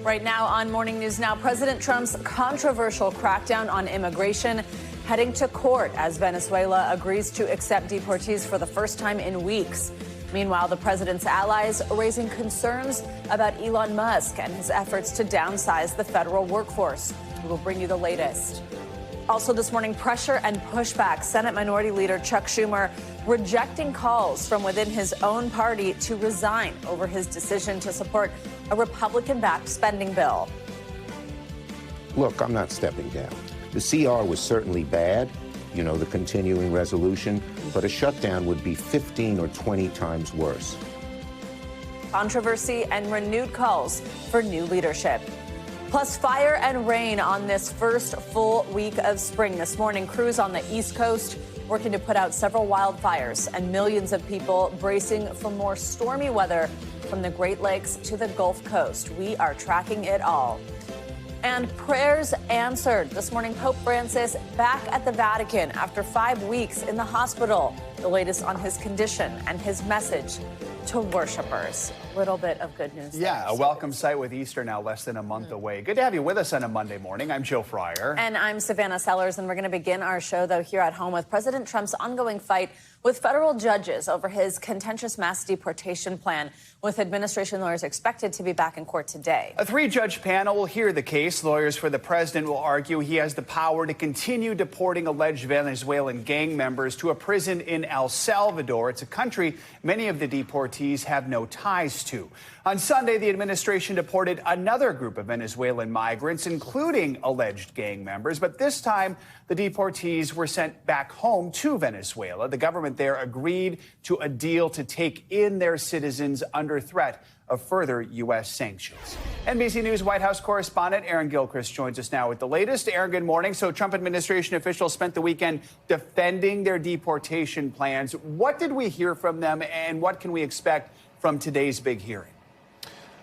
Right now on Morning News Now, President Trump's controversial crackdown on immigration heading to court as Venezuela agrees to accept deportees for the first time in weeks. Meanwhile, the president's allies are raising concerns about Elon Musk and his efforts to downsize the federal workforce. We will bring you the latest. Also this morning, pressure and pushback. Senate Minority Leader Chuck Schumer rejecting calls from within his own party to resign over his decision to support a Republican-backed spending bill. Look, I'm not stepping down. The CR was certainly bad, you know, the continuing resolution, but a shutdown would be 15 or 20 times worse. Controversy and renewed calls for new leadership. Plus, fire and rain on this first full week of spring. This morning, crews on the East Coast working to put out several wildfires, and millions of people bracing for more stormy weather from the Great Lakes to the Gulf Coast. We are tracking it all. And prayers answered. This morning, Pope Francis back at the Vatican after 5 weeks in the hospital. The latest on his condition and his message to worshipers. Little bit of good news. Yeah, a welcome sight with Easter now less than a month away. Good to have you with us on a Monday morning. I'm Joe Fryer. And I'm Savannah Sellers, and we're going to begin our show, though, here at home with President Trump's ongoing fight with federal judges over his contentious mass deportation plan, with administration lawyers expected to be back in court today. A 3-judge panel will hear the case. Lawyers for the president will argue he has the power to continue deporting alleged Venezuelan gang members to a prison in El Salvador. It's a country many of the deportees have no ties to. On Sunday, the administration deported another group of Venezuelan migrants, including alleged gang members. But this time, the deportees were sent back home to Venezuela. The government there agreed to a deal to take in their citizens under threat of further U.S. sanctions. NBC News White House correspondent Aaron Gilchrist joins us now with the latest. Aaron, good morning. So Trump administration officials spent the weekend defending their deportation plans. What did we hear from them, and what can we expect from today's big hearing?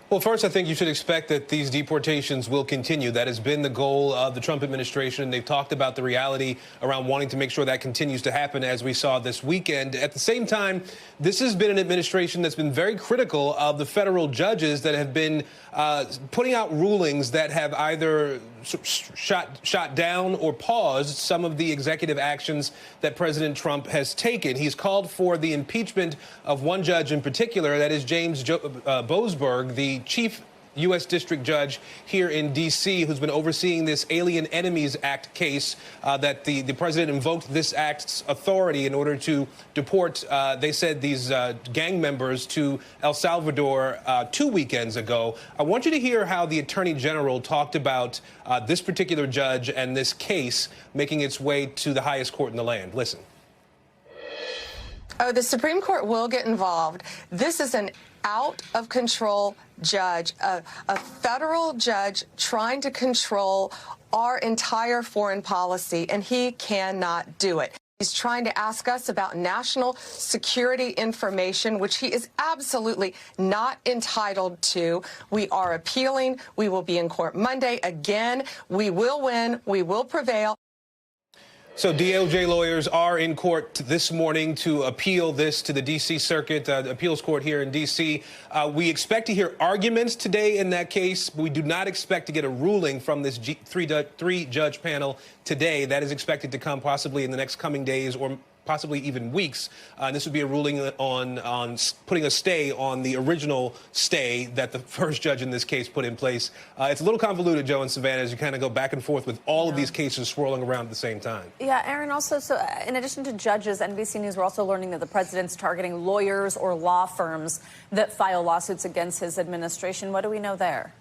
Well, first, I think you should expect that these deportations will continue. That has been the goal of the Trump administration. They've talked about the reality around wanting to make sure that continues to happen, as we saw this weekend. At the same time, this has been an administration that's been very critical of the federal judges that have been putting out rulings that have either shot down or paused some of the executive actions that President Trump has taken. He's called for the impeachment of one judge in particular, that is James Boasberg, the chief U.S. district judge here in D.C., who's been overseeing this Alien Enemies Act case that the president invoked this act's authority in order to deport, they said, these gang members to El Salvador 2 weekends ago. I want you to hear how the attorney general talked about this particular judge and this case making its way to the highest court in the land. Listen. Oh, the Supreme Court will get involved. This is an out-of-control judge, a federal judge trying to control our entire foreign policy, and he cannot do it. He's trying to ask us about national security information, which he is absolutely not entitled to. We are appealing. We will be in court Monday. Again, we will win. We will prevail. So DOJ lawyers are in court this morning to appeal this to the D.C. Circuit, the appeals court here in D.C. We expect to hear arguments today in that case, but we do not expect to get a ruling from this three-judge panel today. That is expected to come possibly in the next coming days or possibly even weeks. This would be a ruling on putting a stay on the original stay that the first judge in this case put in place. It's a little convoluted, Joe and Savannah, as you kind of go back and forth with all of these cases swirling around at the same time. Yeah, Aaron, also, so in addition to judges, NBC News, we're also learning that the president's targeting lawyers or law firms that file lawsuits against his administration. What do we know there?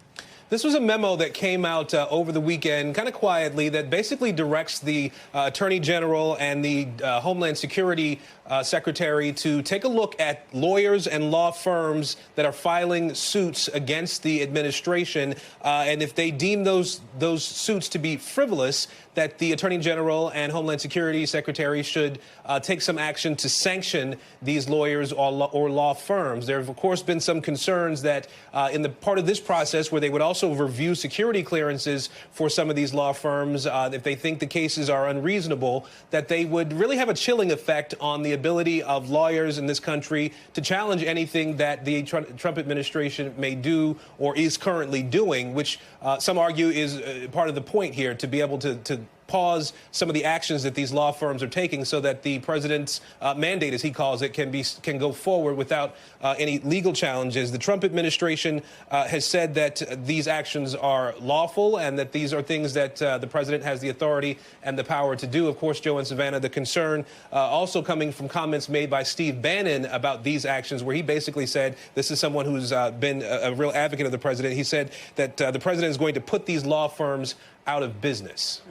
This was a memo that came out over the weekend, kind of quietly, that basically directs the Attorney General and the Homeland Security Secretary to take a look at lawyers and law firms that are filing suits against the administration. And if they deem those suits to be frivolous, that the Attorney General and Homeland Security Secretary should take some action to sanction these lawyers or law firms. There have, of course, been some concerns that in the part of this process where they would also also review security clearances for some of these law firms if they think the cases are unreasonable, that they would really have a chilling effect on the ability of lawyers in this country to challenge anything that the Trump administration may do or is currently doing, which some argue is part of the point here, to be able to pause some of the actions that these law firms are taking so that the president's mandate, as he calls it, can go forward without any legal challenges. The Trump administration has said that these actions are lawful and that these are things that the president has the authority and the power to do. Of course, Joe and Savannah, the concern also coming from comments made by Steve Bannon about these actions, where he basically said, this is someone who's been a real advocate of the president. He said that the president is going to put these law firms out of business.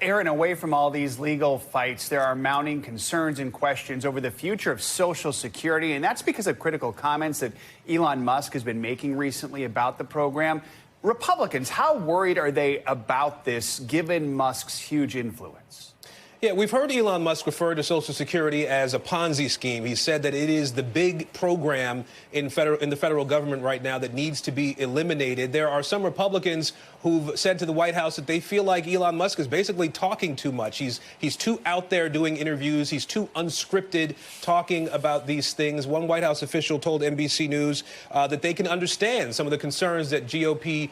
Aaron, away from all these legal fights, there are mounting concerns and questions over the future of Social Security, and that's because of critical comments that Elon Musk has been making recently about the program. Republicans, how worried are they about this, given Musk's huge influence? Yeah, we've heard Elon Musk refer to Social Security as a Ponzi scheme. He said that it is the big program in the federal government right now that needs to be eliminated. There are some Republicans who've said to the White House that they feel like Elon Musk is basically talking too much. He's too out there doing interviews. He's too unscripted talking about these things. One White House official told NBC News that they can understand some of the concerns that GOP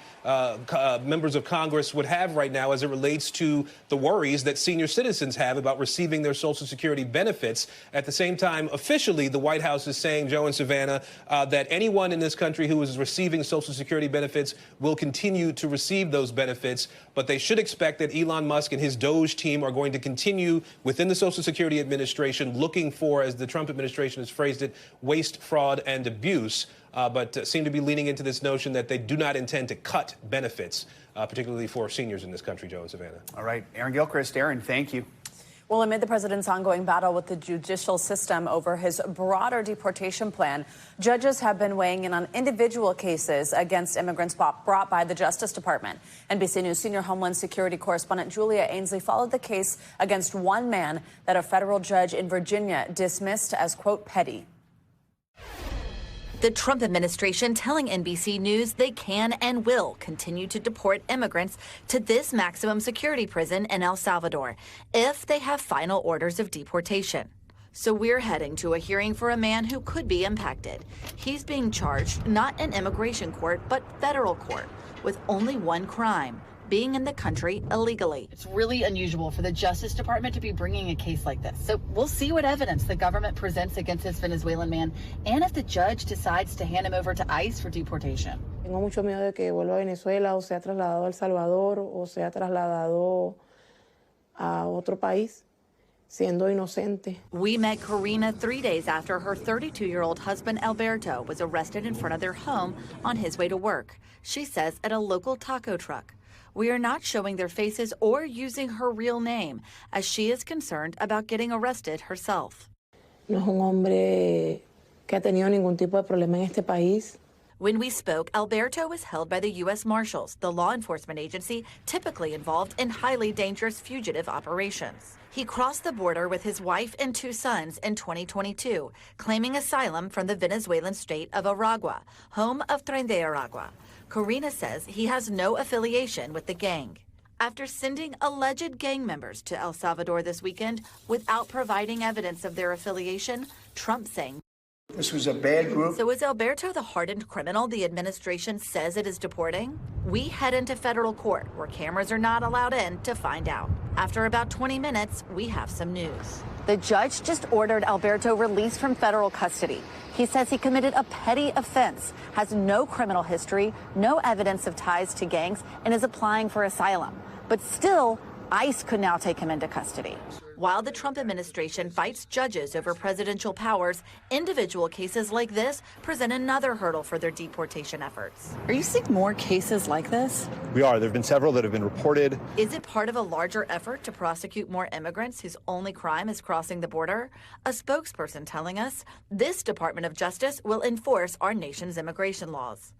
members of Congress would have right now as it relates to the worries that senior citizens have about receiving their Social Security benefits. At the same time, officially, the White House is saying, Joe and Savannah, that anyone in this country who is receiving Social Security benefits will continue to receive those benefits, but they should expect that Elon Musk and his Doge team are going to continue within the Social Security Administration looking for, as the Trump administration has phrased it, waste, fraud, and abuse, but seem to be leaning into this notion that they do not intend to cut benefits, particularly for seniors in this country, Joe and Savannah. All right, Aaron Gilchrist. Aaron, thank you. Well, amid the president's ongoing battle with the judicial system over his broader deportation plan, judges have been weighing in on individual cases against immigrants brought by the Justice Department. NBC News senior Homeland Security correspondent Julia Ainsley followed the case against one man that a federal judge in Virginia dismissed as, quote, petty. The Trump administration telling NBC News they can and will continue to deport immigrants to this maximum security prison in El Salvador if they have final orders of deportation. So we're heading to a hearing for a man who could be impacted. He's being charged not in immigration court, but federal court, with only one crime: being in the country illegally. It's really unusual for the Justice Department to be bringing a case like this. So we'll see what evidence the government presents against this Venezuelan man and if the judge decides to hand him over to ICE for deportation. Tengo mucho miedo de que vuelva a Venezuela o sea trasladado a El Salvador o sea trasladado a otro país, siendo inocente. We met Karina 3 days after her 32-year-old husband Alberto was arrested in front of their home on his way to work. She says at a local taco truck. We are not showing their faces or using her real name, as she is concerned about getting arrested herself. No es un hombre que ha tenido ningún tipo de problema en este país. When we spoke, Alberto was held by the U.S. Marshals, the law enforcement agency typically involved in highly dangerous fugitive operations. He crossed the border with his wife and 2 sons in 2022, claiming asylum from the Venezuelan state of Aragua, home of Tren de Aragua. Karina says he has no affiliation with the gang. After sending alleged gang members to El Salvador this weekend without providing evidence of their affiliation, Trump saying, "This was a bad group." So is Alberto the hardened criminal the administration says it is deporting? We head into federal court, where cameras are not allowed in, to find out. After about 20 minutes, we have some news. The judge just ordered Alberto released from federal custody. He says he committed a petty offense, has no criminal history, no evidence of ties to gangs, and is applying for asylum. But still, ICE could now take him into custody. While the Trump administration fights judges over presidential powers, individual cases like this present another hurdle for their deportation efforts. Are you seeing more cases like this? We are. There have been several that have been reported. Is it part of a larger effort to prosecute more immigrants whose only crime is crossing the border? A spokesperson telling us this Department of Justice will enforce our nation's immigration laws.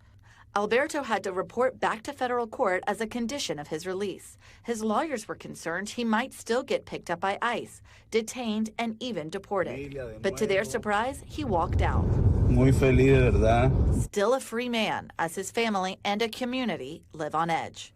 Alberto had to report back to federal court as a condition of his release. His lawyers were concerned he might still get picked up by ICE, detained, and even deported. But to their surprise, he walked out. Muy feliz, de verdad. Still a free man as his family and a community live on edge.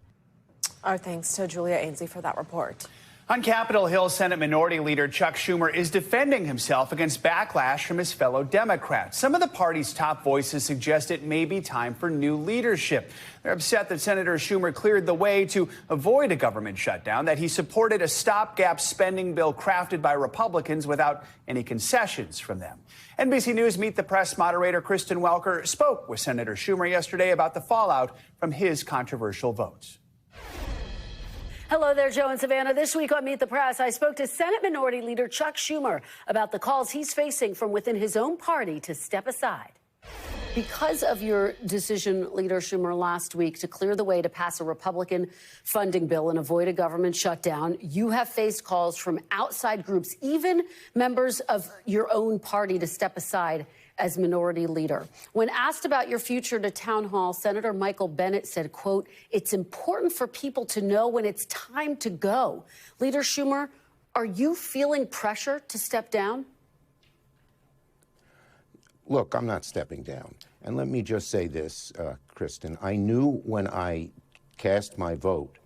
Our thanks to Julia Ainsley for that report. On Capitol Hill, Senate Minority Leader Chuck Schumer is defending himself against backlash from his fellow Democrats. Some of the party's top voices suggest it may be time for new leadership. They're upset that Senator Schumer cleared the way to avoid a government shutdown, that he supported a stopgap spending bill crafted by Republicans without any concessions from them. NBC News Meet the Press moderator Kristen Welker spoke with Senator Schumer yesterday about the fallout from his controversial votes. Hello there, Joe and Savannah. This week on Meet the Press, I spoke to Senate Minority Leader Chuck Schumer about the calls he's facing from within his own party to step aside. Because of your decision, Leader Schumer, last week to clear the way to pass a Republican funding bill and avoid a government shutdown, you have faced calls from outside groups, even members of your own party, to step aside as minority leader. When asked about your future to town hall, Senator Michael Bennet said, quote, "It's important for people to know when it's time to go." Leader Schumer, are you feeling pressure to step down? Look, I'm not stepping down. And let me just say this, Kristen. I knew when I cast my vote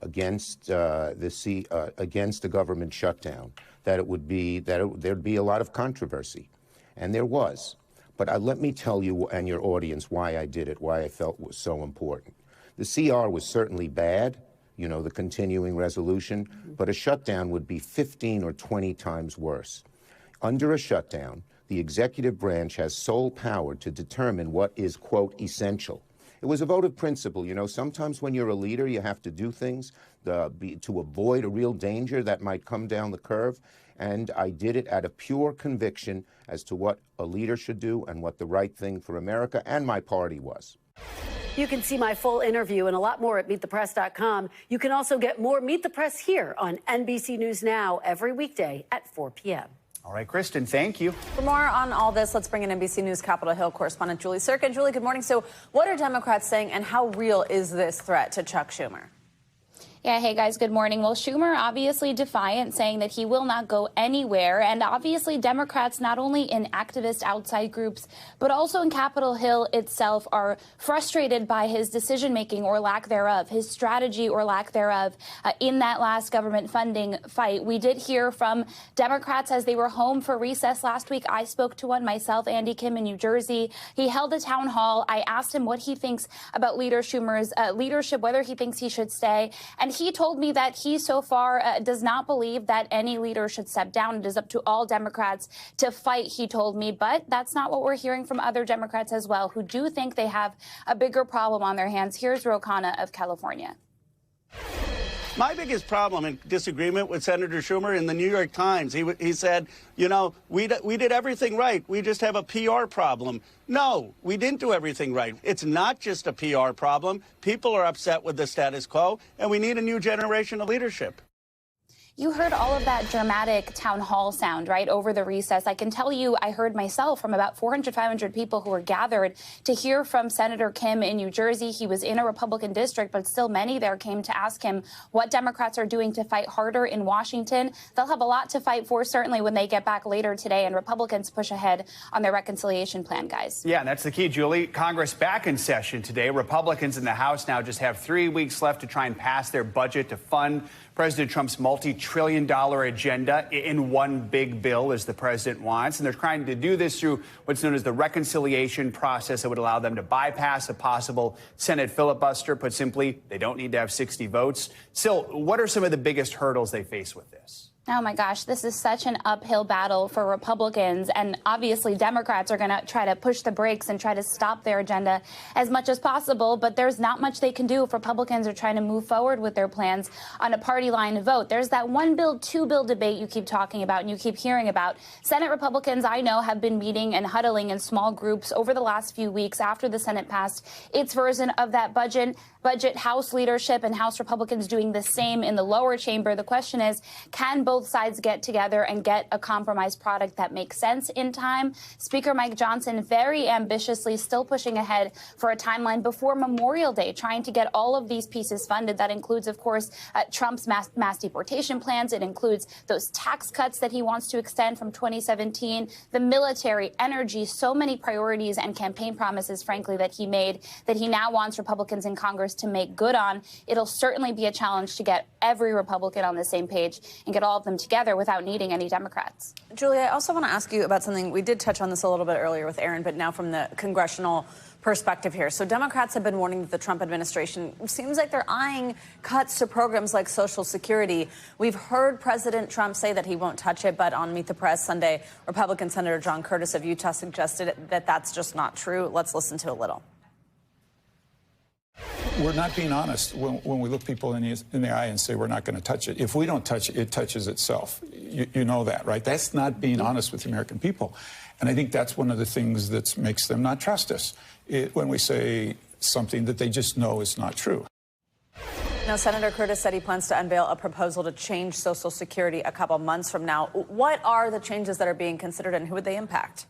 against against the government shutdown that it would be there'd be a lot of controversy. And there was. But let me tell you and your audience why I did it, why I felt it was so important. The CR was certainly bad, you know, the continuing resolution, but a shutdown would be 15 or 20 times worse. Under a shutdown, the executive branch has sole power to determine what is, quote, essential. It was a vote of principle. You know, sometimes when you're a leader, you have to do things to avoid a real danger that might come down the curve. And I did it out of pure conviction as to what a leader should do and what the right thing for America and my party was. You can see my full interview and a lot more at meetthepress.com. You can also get more Meet the Press here on NBC News Now every weekday at 4 p.m. All right, Kristen, thank you. For more on all this, let's bring in NBC News Capitol Hill correspondent Julie Circa. Julie, good morning. So what are Democrats saying, and how real is this threat to Chuck Schumer? Yeah, hey guys, good morning. Well, Schumer obviously defiant, saying that he will not go anywhere. And obviously Democrats, not only in activist outside groups, but also in Capitol Hill itself, are frustrated by his decision making or lack thereof, his strategy or lack thereof in that last government funding fight. We did hear from Democrats as they were home for recess last week. I spoke to one myself, Andy Kim in New Jersey. He held a town hall. I asked him what he thinks about Leader Schumer's leadership, whether he thinks he should stay. And he told me that he so far does not believe that any leader should step down. It is up to all Democrats to fight, he told me. But that's not what we're hearing from other Democrats as well, who do think they have a bigger problem on their hands. Here's Rokana of California. My biggest problem and disagreement with Senator Schumer in the New York Times, he said, you know, we did everything right. We just have a PR problem. No, we didn't do everything right. It's not just a PR problem. People are upset with the status quo, and we need a new generation of leadership. You heard all of that dramatic town hall sound, right, over the recess. I can tell you I heard myself from about 400, 500 people who were gathered to hear from Senator Kim in New Jersey. He was in a Republican district, but still many there came to ask him what Democrats are doing to fight harder in Washington. They'll have a lot to fight for, certainly, when they get back later today and Republicans push ahead on their reconciliation plan, guys. Yeah, and that's the key, Julie. Congress back in session today. Republicans in the House now just have 3 weeks left to try and pass their budget to fund President Trump's multi-trillion-dollar agenda in one big bill, as the president wants. And they're trying to do this through what's known as the reconciliation process that would allow them to bypass a possible Senate filibuster. Put simply, they don't need to have 60 votes. Still, what are some of the biggest hurdles they face with this? Oh, my gosh, this is such an uphill battle for Republicans. And obviously, Democrats are going to try to push the brakes and try to stop their agenda as much as possible. But there's not much they can do if Republicans are trying to move forward with their plans on a party line vote. There's that one bill, two bill debate you keep talking about and you keep hearing about. Senate Republicans, I know, have been meeting and huddling in small groups over the last few weeks after the Senate passed its version of that budget. House leadership and House Republicans doing the same in the lower chamber. The question is, can both both sides get together and get a compromise product that makes sense in time. Speaker Mike Johnson very ambitiously still pushing ahead for a timeline before Memorial Day, trying to get all of these pieces funded. That includes, of course, Trump's mass deportation plans. It includes those tax cuts that he wants to extend from 2017, the military, energy, so many priorities and campaign promises, frankly, that he made that he now wants Republicans in Congress to make good on. It'll certainly be a challenge to get every Republican on the same page and get all of them together without needing any Democrats. Julie, I also want to ask you about something. We did touch on this a little bit earlier with Aaron, but now from the congressional perspective here. So Democrats have been warning that the Trump administration seems like they're eyeing cuts to programs like Social Security. We've heard President Trump say that he won't touch it, but on Meet the Press Sunday, Republican Senator John Curtis of Utah suggested that that's just not true. Let's listen to a little. We're not being honest when we look people in the eye and say we're not going to touch it. If we don't touch it, it touches itself. You know that, right? That's not being honest with the American people. And I think that's one of the things that makes them not trust us, when we say something that they just know is not true. Now, Senator Curtis said he plans to unveil a proposal to change Social Security a couple months from now. What are the changes that are being considered and who would they impact?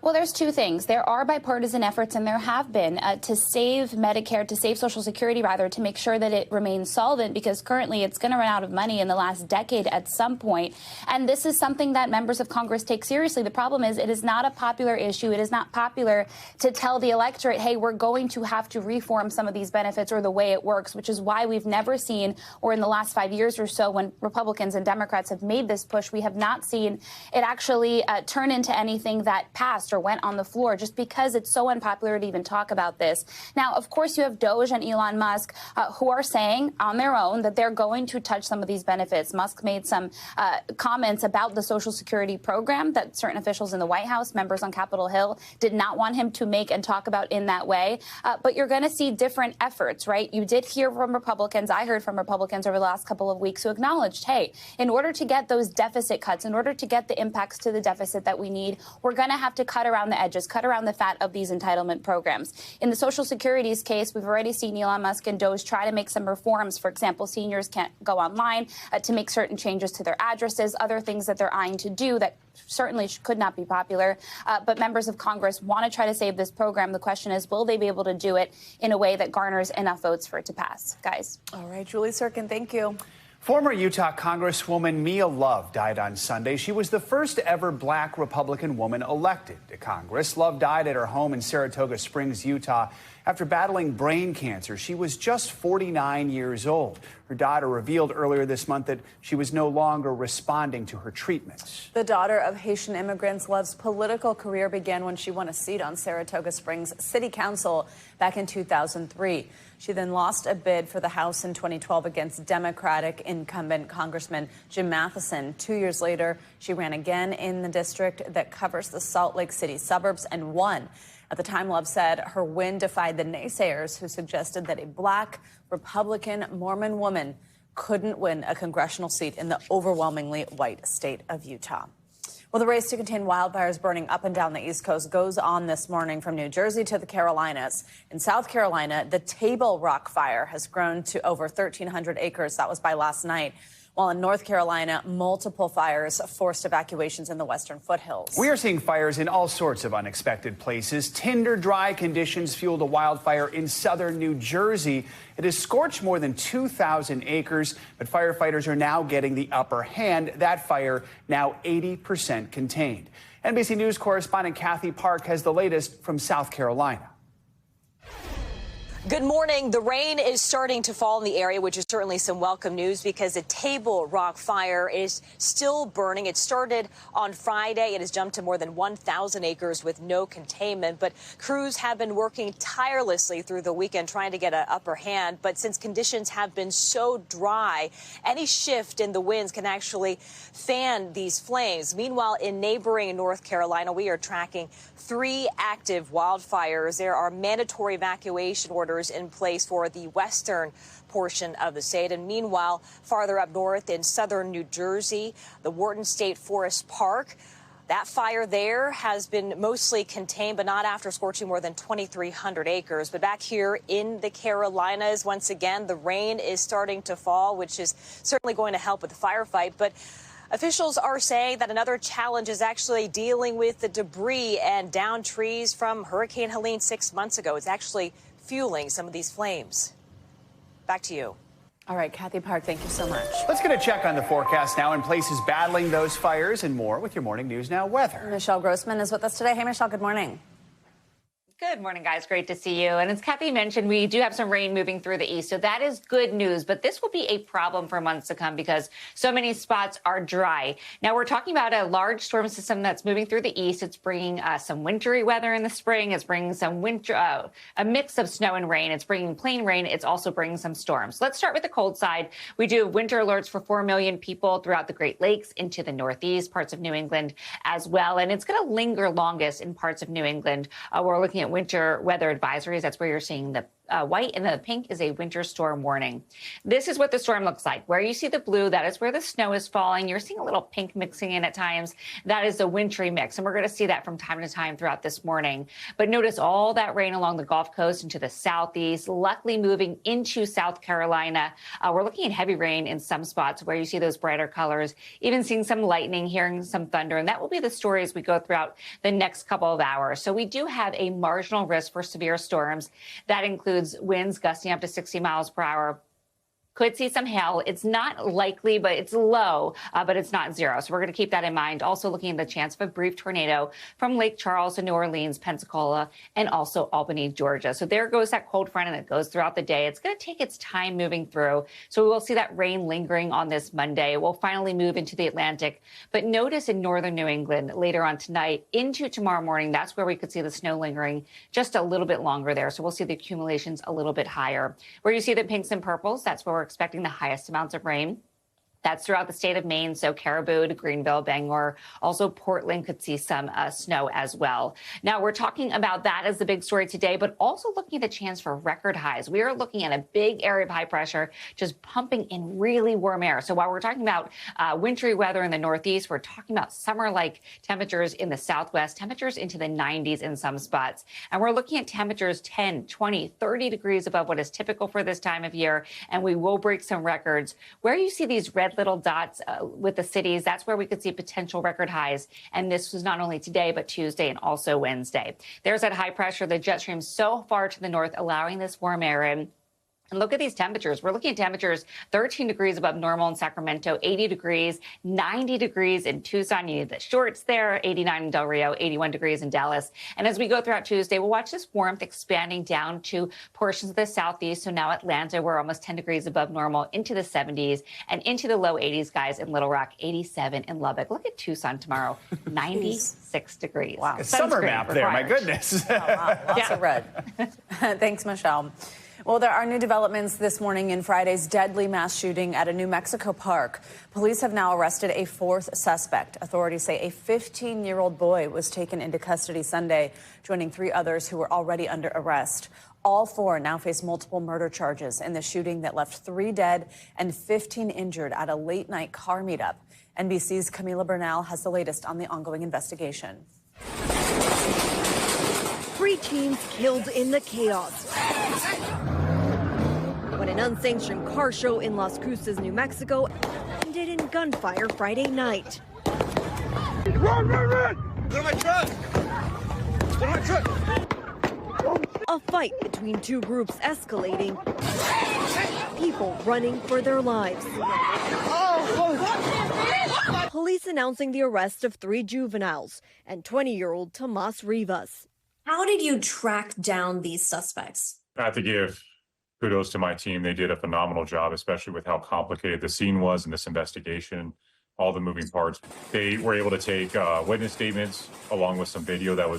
Well, there's two things. There are bipartisan efforts, and there have been, to save Medicare, to save Social Security, rather, to make sure that it remains solvent, because currently it's going to run out of money in the last decade at some point. And this is something that members of Congress take seriously. The problem is it is not a popular issue. It is not popular to tell the electorate, hey, we're going to have to reform some of these benefits or the way it works, which is why we've never seen, or in the last 5 years or so, when Republicans and Democrats have made this push, we have not seen it actually turn into anything that passed or went on the floor, just because it's so unpopular to even talk about this. Now, of course, you have Doge and Elon Musk who are saying on their own that they're going to touch some of these benefits. Musk made some comments about the Social Security program that certain officials in the White House, members on Capitol Hill, did not want him to make and talk about in that way. But you're going to see different efforts, right? You did hear from Republicans. I heard from Republicans over the last couple of weeks who acknowledged, hey, in order to get those deficit cuts, in order to get the impacts to the deficit that we need, we're going to have to cut around the edges, cut around the fat of these entitlement programs. In the Social Security's case, we've already seen Elon Musk and Doge try to make some reforms. For example, seniors can't go online to make certain changes to their addresses, other things that they're eyeing to do that certainly could not be popular. But members of Congress want to try to save this program. The question is, will they be able to do it in a way that garners enough votes for it to pass? Guys. All right, Julie Sirkin, thank you. Former Utah Congresswoman Mia Love died on Sunday. She was the first ever black Republican woman elected to Congress. Love died at her home in Saratoga Springs, Utah, after battling brain cancer. She was just 49 years old. Her daughter revealed earlier this month that she was no longer responding to her treatments. The daughter of Haitian immigrants, Love's political career began when she won a seat on Saratoga Springs City Council back in 2003. She then lost a bid for the House in 2012 against Democratic incumbent Congressman Jim Matheson. 2 years later, she ran again in the district that covers the Salt Lake City suburbs and won. At the time, Love said her win defied the naysayers who suggested that a black Republican Mormon woman couldn't win a congressional seat in the overwhelmingly white state of Utah. Well, the race to contain wildfires burning up and down the East Coast goes on this morning from New Jersey to the Carolinas. In South Carolina, the Table Rock fire has grown to over 1,300 acres. That was by last night. While in North Carolina, multiple fires forced evacuations in the western foothills. We are seeing fires in all sorts of unexpected places. Tinder dry conditions fueled a wildfire in southern New Jersey. It has scorched more than 2,000 acres, but firefighters are now getting the upper hand. That fire now 80% contained. NBC News correspondent Kathy Park has the latest from South Carolina. Good morning. The rain is starting to fall in the area, which is certainly some welcome news because the Table Rock fire is still burning. It started on Friday. It has jumped to more than 1,000 acres with no containment. But crews have been working tirelessly through the weekend trying to get an upper hand. But since conditions have been so dry, any shift in the winds can actually fan these flames. Meanwhile, in neighboring North Carolina, we are tracking 3 active wildfires. There are mandatory evacuation orders in place for the western portion of the state. And meanwhile, farther up north in southern New Jersey, the Wharton State Forest Park, That fire there has been mostly contained, but not after scorching more than 2,300 acres. But back here in the Carolinas, once again, the rain is starting to fall, which is certainly going to help with the firefight. But officials are saying that another challenge is actually dealing with the debris and downed trees from Hurricane Helene 6 months ago. It's actually fueling some of these flames. Back to you. All right, Kathy Park, thank you so much. Let's get a check on the forecast now in places battling those fires and more with your Morning News Now weather. Michelle Grossman is with us today. Hey, Michelle, good morning. Good morning, guys. Great to see you. And as Kathy mentioned, we do have some rain moving through the east, so that is good news. But this will be a problem for months to come because so many spots are dry. Now, we're talking about a large storm system that's moving through the east. It's bringing some wintry weather in the spring. It's bringing some winter, a mix of snow and rain. It's bringing plain rain. It's also bringing some storms. Let's start with the cold side. We do winter alerts for 4 million people throughout the Great Lakes into the Northeast, parts of New England as well. And it's going to linger longest in parts of New England. We're looking at winter weather advisories. That's where you're seeing the white, and the pink is a winter storm warning. This is what the storm looks like. Where you see the blue, that is where the snow is falling. You're seeing a little pink mixing in at times. That is a wintry mix, and we're going to see that from time to time throughout this morning. But notice all that rain along the Gulf Coast into the southeast, luckily moving into South Carolina. We're looking at heavy rain in some spots where you see those brighter colors, even seeing some lightning, hearing some thunder, and that will be the story as we go throughout the next couple of hours. So we do have a marginal risk for severe storms. That includes winds gusting up to 60 miles per hour. Could see some hail. It's not likely, but it's low, but it's not zero. So we're going to keep that in mind. Also looking at the chance of a brief tornado from Lake Charles to New Orleans, Pensacola, and also Albany, Georgia. So there goes that cold front, and it goes throughout the day. It's going to take its time moving through. So we will see that rain lingering on this Monday. We'll finally move into the Atlantic. But notice in northern New England later on tonight into tomorrow morning, that's where we could see the snow lingering just a little bit longer there. So we'll see the accumulations a little bit higher. Where you see the pinks and purples, that's where we're expecting the highest amounts of rain. That's throughout the state of Maine, so Caribou to Greenville, Bangor. Also, Portland could see some snow as well. Now, we're talking about that as the big story today, but also looking at the chance for record highs. We are looking at a big area of high pressure just pumping in really warm air. So while we're talking about wintry weather in the Northeast, we're talking about summer-like temperatures in the Southwest, temperatures into the 90s in some spots. And we're looking at temperatures 10, 20, 30 degrees above what is typical for this time of year. And we will break some records. Where you see these red little dots with the cities, that's where we could see potential record highs. And this was not only today, but Tuesday and also Wednesday. There's that high pressure, the jet stream so far to the north, allowing this warm air in. And look at these temperatures. We're looking at temperatures 13 degrees above normal in Sacramento, 80 degrees, 90 degrees in Tucson. You need the shorts there, 89 in Del Rio, 81 degrees in Dallas. And as we go throughout Tuesday, we'll watch this warmth expanding down to portions of the southeast. So now Atlanta, we're almost 10 degrees above normal, into the 70s and into the low 80s, guys, in Little Rock, 87 in Lubbock. Look at Tucson tomorrow, 96 degrees. Wow. Summer map there, my goodness. Oh, wow. Lots of red. Thanks, Michelle. Well, there are new developments this morning in Friday's deadly mass shooting at a New Mexico park. Police have now arrested a fourth suspect. Authorities say a 15-year-old boy was taken into custody Sunday, joining 3 others who were already under arrest. All 4 now face multiple murder charges in the shooting that left 3 dead and 15 injured at a late-night car meetup. NBC's Camila Bernal has the latest on the ongoing investigation. 3 teens killed in the chaos when an unsanctioned car show in Las Cruces, New Mexico, ended in gunfire Friday night. Run, run, run! Go to my truck! Go to my truck! A fight between 2 groups escalating, people running for their lives. Police announcing the arrest of 3 juveniles and 20-year-old Tomas Rivas. How did you track down these suspects? I have to give kudos to my team. They did a phenomenal job, especially with how complicated the scene was in this investigation, all the moving parts. They were able to take witness statements along with some video that we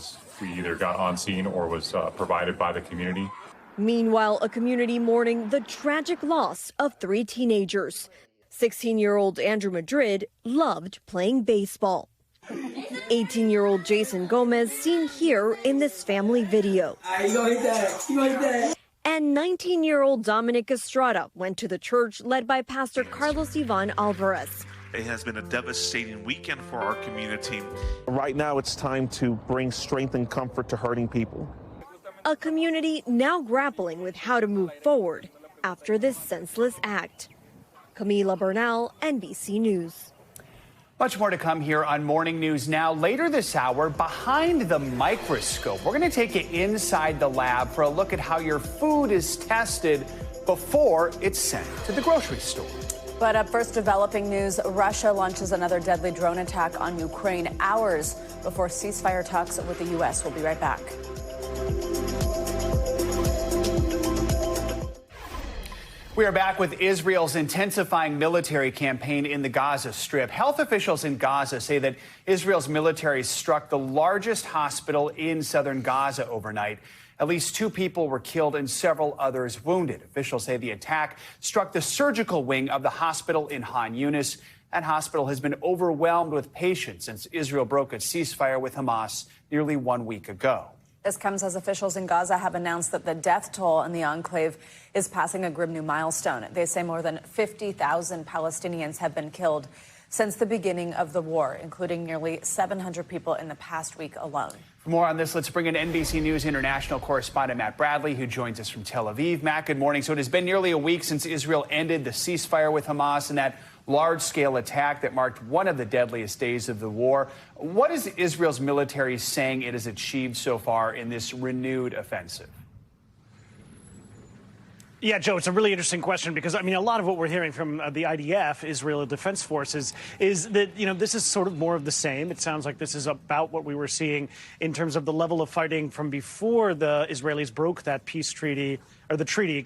either got on scene or was provided by the community. Meanwhile, a community mourning the tragic loss of 3 teenagers. 16-year-old Andrew Madrid loved playing baseball. 18-year-old Jason Gomez seen here in this family video. And 19-year-old Dominic Estrada went to the church led by Pastor Carlos Ivan Alvarez. It has been a devastating weekend for our community. Right now, it's time to bring strength and comfort to hurting people. A community now grappling with how to move forward after this senseless act. Camila Bernal, NBC News. Much more to come here on Morning News Now. Later this hour, behind the microscope, we're going to take you inside the lab for a look at how your food is tested before it's sent to the grocery store. But up first, developing news. Russia launches another deadly drone attack on Ukraine hours before ceasefire talks with the U.S. We'll be right back. We are back with Israel's intensifying military campaign in the Gaza Strip. Health officials in Gaza say that Israel's military struck the largest hospital in southern Gaza overnight. At least 2 people were killed and several others wounded. Officials say the attack struck the surgical wing of the hospital in Han Yunis. That hospital has been overwhelmed with patients since Israel broke a ceasefire with Hamas nearly 1 week ago. This comes as officials in Gaza have announced that the death toll in the enclave is passing a grim new milestone. They say more than 50,000 Palestinians have been killed since the beginning of the war, including nearly 700 people in the past week alone. For more on this, let's bring in NBC News international correspondent Matt Bradley, who joins us from Tel Aviv. Matt, good morning. So it has been nearly a week since Israel ended the ceasefire with Hamas and that large-scale attack that marked one of the deadliest days of the war. What is Israel's military saying it has achieved so far in this renewed offensive? Yeah, Joe, it's a really interesting question because, I mean, a lot of what we're hearing from the IDF, Israeli Defense Forces, is that, this is sort of more of the same. It sounds like this is about what we were seeing in terms of the level of fighting from before the Israelis broke that peace treaty, or the treaty,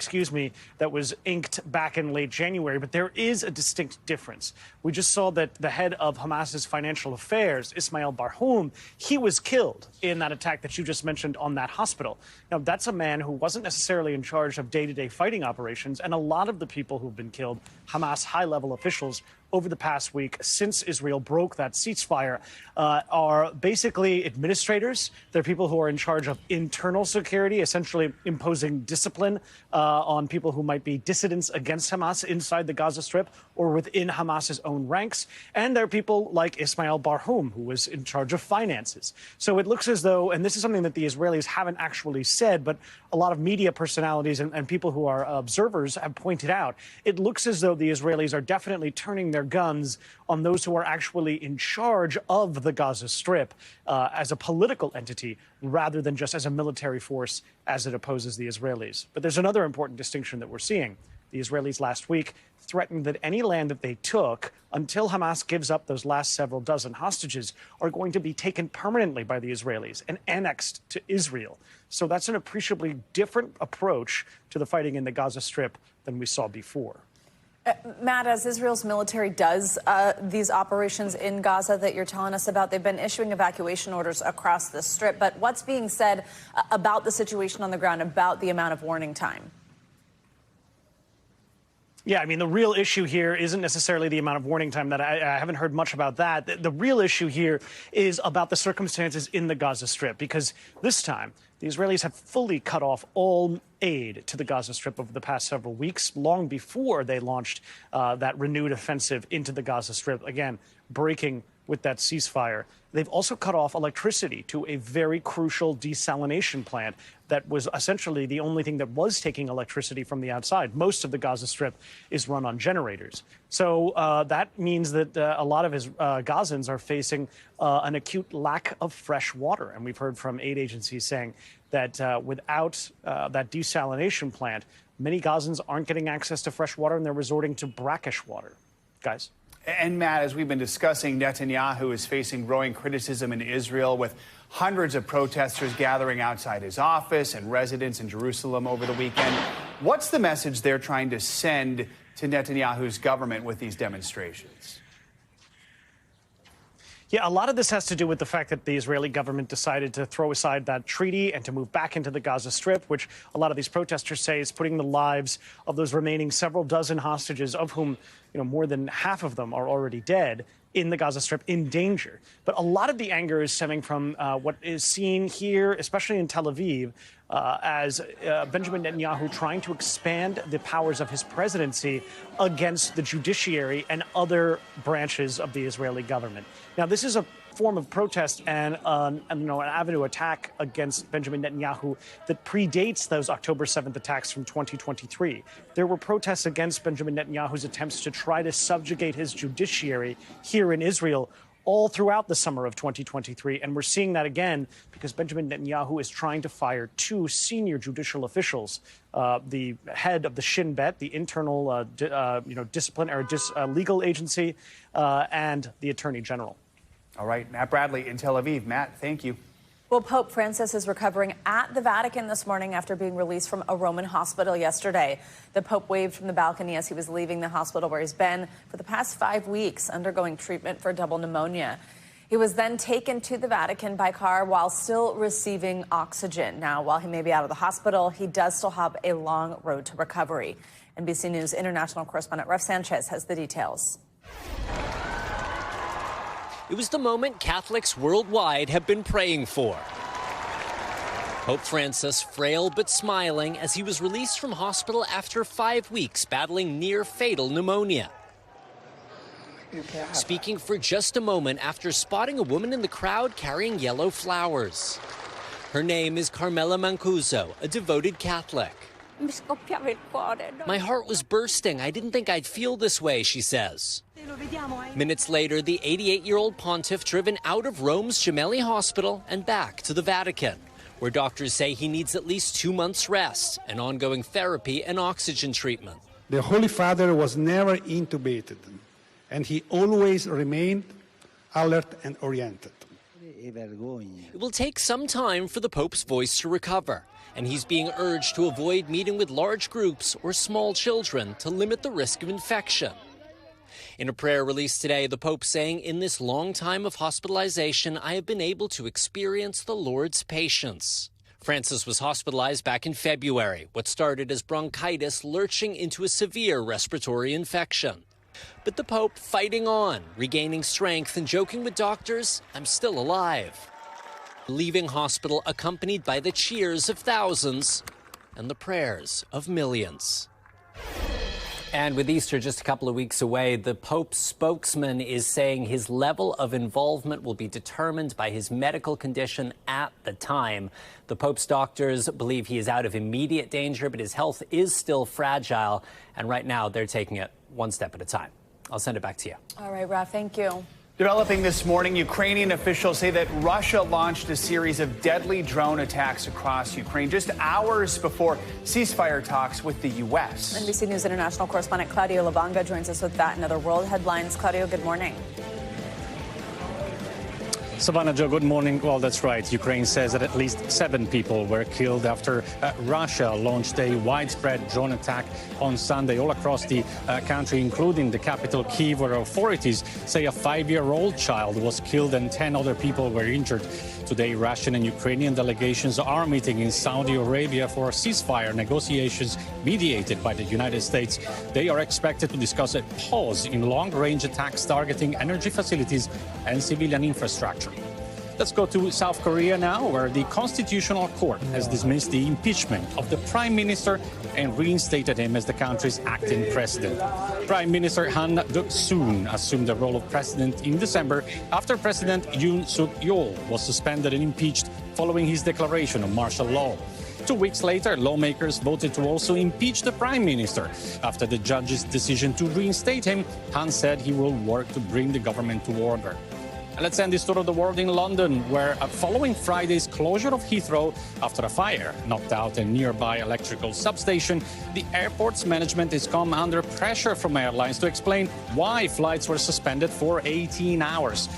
that was inked back in late January. But there is a distinct difference. We just saw that the head of Hamas's financial affairs, Ismail Barhoum, he was killed in that attack that you just mentioned on that hospital. Now, that's a man who wasn't necessarily in charge of day-to-day fighting operations, and a lot of the people who've been killed, Hamas high-level officials, over the past week since Israel broke that ceasefire are basically administrators. They're people who are in charge of internal security, essentially imposing discipline on people who might be dissidents against Hamas inside the Gaza Strip or within Hamas's own ranks. And there are people like Ismail Barhoum, who was in charge of finances. So it looks as though, and this is something that the Israelis haven't actually said, but a lot of media personalities and people who are observers have pointed out, it looks as though the Israelis are definitely turning their guns on those who are actually in charge of the Gaza Strip as a political entity rather than just as a military force as it opposes the Israelis. But there's another important distinction that we're seeing. The Israelis last week threatened that any land that they took until Hamas gives up those last several dozen hostages are going to be taken permanently by the Israelis and annexed to Israel. So that's an appreciably different approach to the fighting in the Gaza Strip than we saw before. Matt, as Israel's military does these operations in Gaza that you're telling us about, they've been issuing evacuation orders across the Strip. But what's being said about the situation on the ground, about the amount of warning time? Yeah, I mean, the real issue here isn't necessarily the amount of warning time. That I haven't heard much about that. The real issue here is about the circumstances in the Gaza Strip, because this time the Israelis have fully cut off all aid to the Gaza Strip over the past several weeks, long before they launched that renewed offensive into the Gaza Strip, again, breaking with that ceasefire. They've also cut off electricity to a very crucial desalination plant that was essentially the only thing that was taking electricity from the outside. Most of the Gaza Strip is run on generators. So that means that a lot of Gazans are facing an acute lack of fresh water. And we've heard from aid agencies saying that without that desalination plant, many Gazans aren't getting access to fresh water and they're resorting to brackish water. Guys? And Matt, as we've been discussing, Netanyahu is facing growing criticism in Israel, with hundreds of protesters gathering outside his office and residents in Jerusalem over the weekend. What's the message they're trying to send to Netanyahu's government with these demonstrations? Yeah, a lot of this has to do with the fact that the Israeli government decided to throw aside that treaty and to move back into the Gaza Strip, which a lot of these protesters say is putting the lives of those remaining several dozen hostages, of whom more than half of them are already dead, in the Gaza Strip in danger. But a lot of the anger is stemming from what is seen here, especially in Tel Aviv, as Benjamin Netanyahu trying to expand the powers of his presidency against the judiciary and other branches of the Israeli government. Now, this is a form of protest and an avenue attack against Benjamin Netanyahu that predates those October 7th attacks from 2023. There were protests against Benjamin Netanyahu's attempts to try to subjugate his judiciary here in Israel all throughout the summer of 2023. And we're seeing that again because Benjamin Netanyahu is trying to fire two senior judicial officials, the head of the Shin Bet, the internal disciplinary legal agency, and the attorney general. All right, Matt Bradley in Tel Aviv. Matt, thank you. Well, Pope Francis is recovering at the Vatican this morning after being released from a Roman hospital yesterday. The Pope waved from the balcony as he was leaving the hospital where he's been for the past 5 weeks, undergoing treatment for double pneumonia. He was then taken to the Vatican by car while still receiving oxygen. Now, while he may be out of the hospital, he does still have a long road to recovery. NBC News international correspondent Ref Sanchez has the details. It was the moment Catholics worldwide have been praying for. Pope Francis, frail but smiling, as he was released from hospital after 5 weeks battling near-fatal pneumonia. Speaking for just a moment after spotting a woman in the crowd carrying yellow flowers. Her name is Carmela Mancuso, a devoted Catholic. My heart was bursting. I didn't think I'd feel this way, she says. Minutes later, the 88-year-old pontiff driven out of Rome's Gemelli Hospital and back to the Vatican, where doctors say he needs at least 2 months' rest and ongoing therapy and oxygen treatment. The Holy Father was never intubated, and he always remained alert and oriented. It will take some time for the Pope's voice to recover, and he's being urged to avoid meeting with large groups or small children to limit the risk of infection. In a prayer released today, the Pope saying, "In this long time of hospitalization, I have been able to experience the Lord's patience." Francis was hospitalized back in February, what started as bronchitis lurching into a severe respiratory infection. But the Pope fighting on, regaining strength and joking with doctors, "I'm still alive." Leaving hospital accompanied by the cheers of thousands and the prayers of millions. And with Easter just a couple of weeks away, the Pope's spokesman is saying his level of involvement will be determined by his medical condition at the time. The Pope's doctors believe he is out of immediate danger, but his health is still fragile. And right now, they're taking it one step at a time. I'll send it back to you. All right, Raf, thank you. Developing this morning, Ukrainian officials say that Russia launched a series of deadly drone attacks across Ukraine just hours before ceasefire talks with the U.S. NBC News international correspondent Claudio Lubanga joins us with that and other world headlines. Claudio, good morning. Savannah, Joe, good morning. Well, that's right. Ukraine says that at least 7 people were killed after Russia launched a widespread drone attack on Sunday all across the country, including the capital, Kyiv, where authorities say a 5-year-old child was killed and 10 other people were injured. Today, Russian and Ukrainian delegations are meeting in Saudi Arabia for ceasefire negotiations mediated by the United States. They are expected to discuss a pause in long-range attacks targeting energy facilities and civilian infrastructure. Let's go to South Korea now, where the Constitutional Court has dismissed the impeachment of the Prime Minister and reinstated him as the country's acting president. Prime Minister Han Duck-soon assumed the role of president in December after President Yoon Suk-yeol was suspended and impeached following his declaration of martial law. 2 weeks later, lawmakers voted to also impeach the Prime Minister. After the judge's decision to reinstate him, Han said he will work to bring the government to order. Let's end this tour of the world in London, where following Friday's closure of Heathrow after a fire knocked out a nearby electrical substation, the airport's management has come under pressure from airlines to explain why flights were suspended for 18 hours.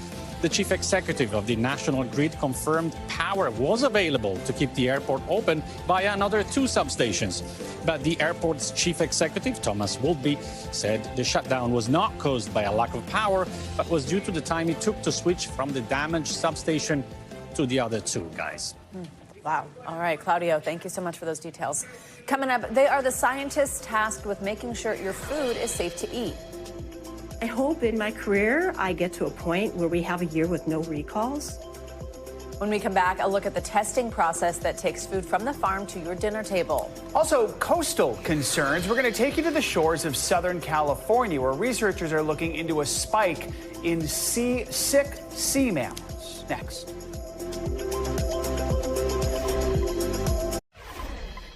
The chief executive of the National Grid confirmed power was available to keep the airport open via another 2 substations. But the airport's chief executive, Thomas Wolby, said the shutdown was not caused by a lack of power, but was due to the time it took to switch from the damaged substation to the other 2, guys. Wow. All right, Claudio, thank you so much for those details. Coming up, they are the scientists tasked with making sure your food is safe to eat. I hope in my career I get to a point where we have a year with no recalls. When we come back, a look at the testing process that takes food from the farm to your dinner table. Also, coastal concerns. We're going to take you to the shores of Southern California, where researchers are looking into a spike in sick sea mammals. Next.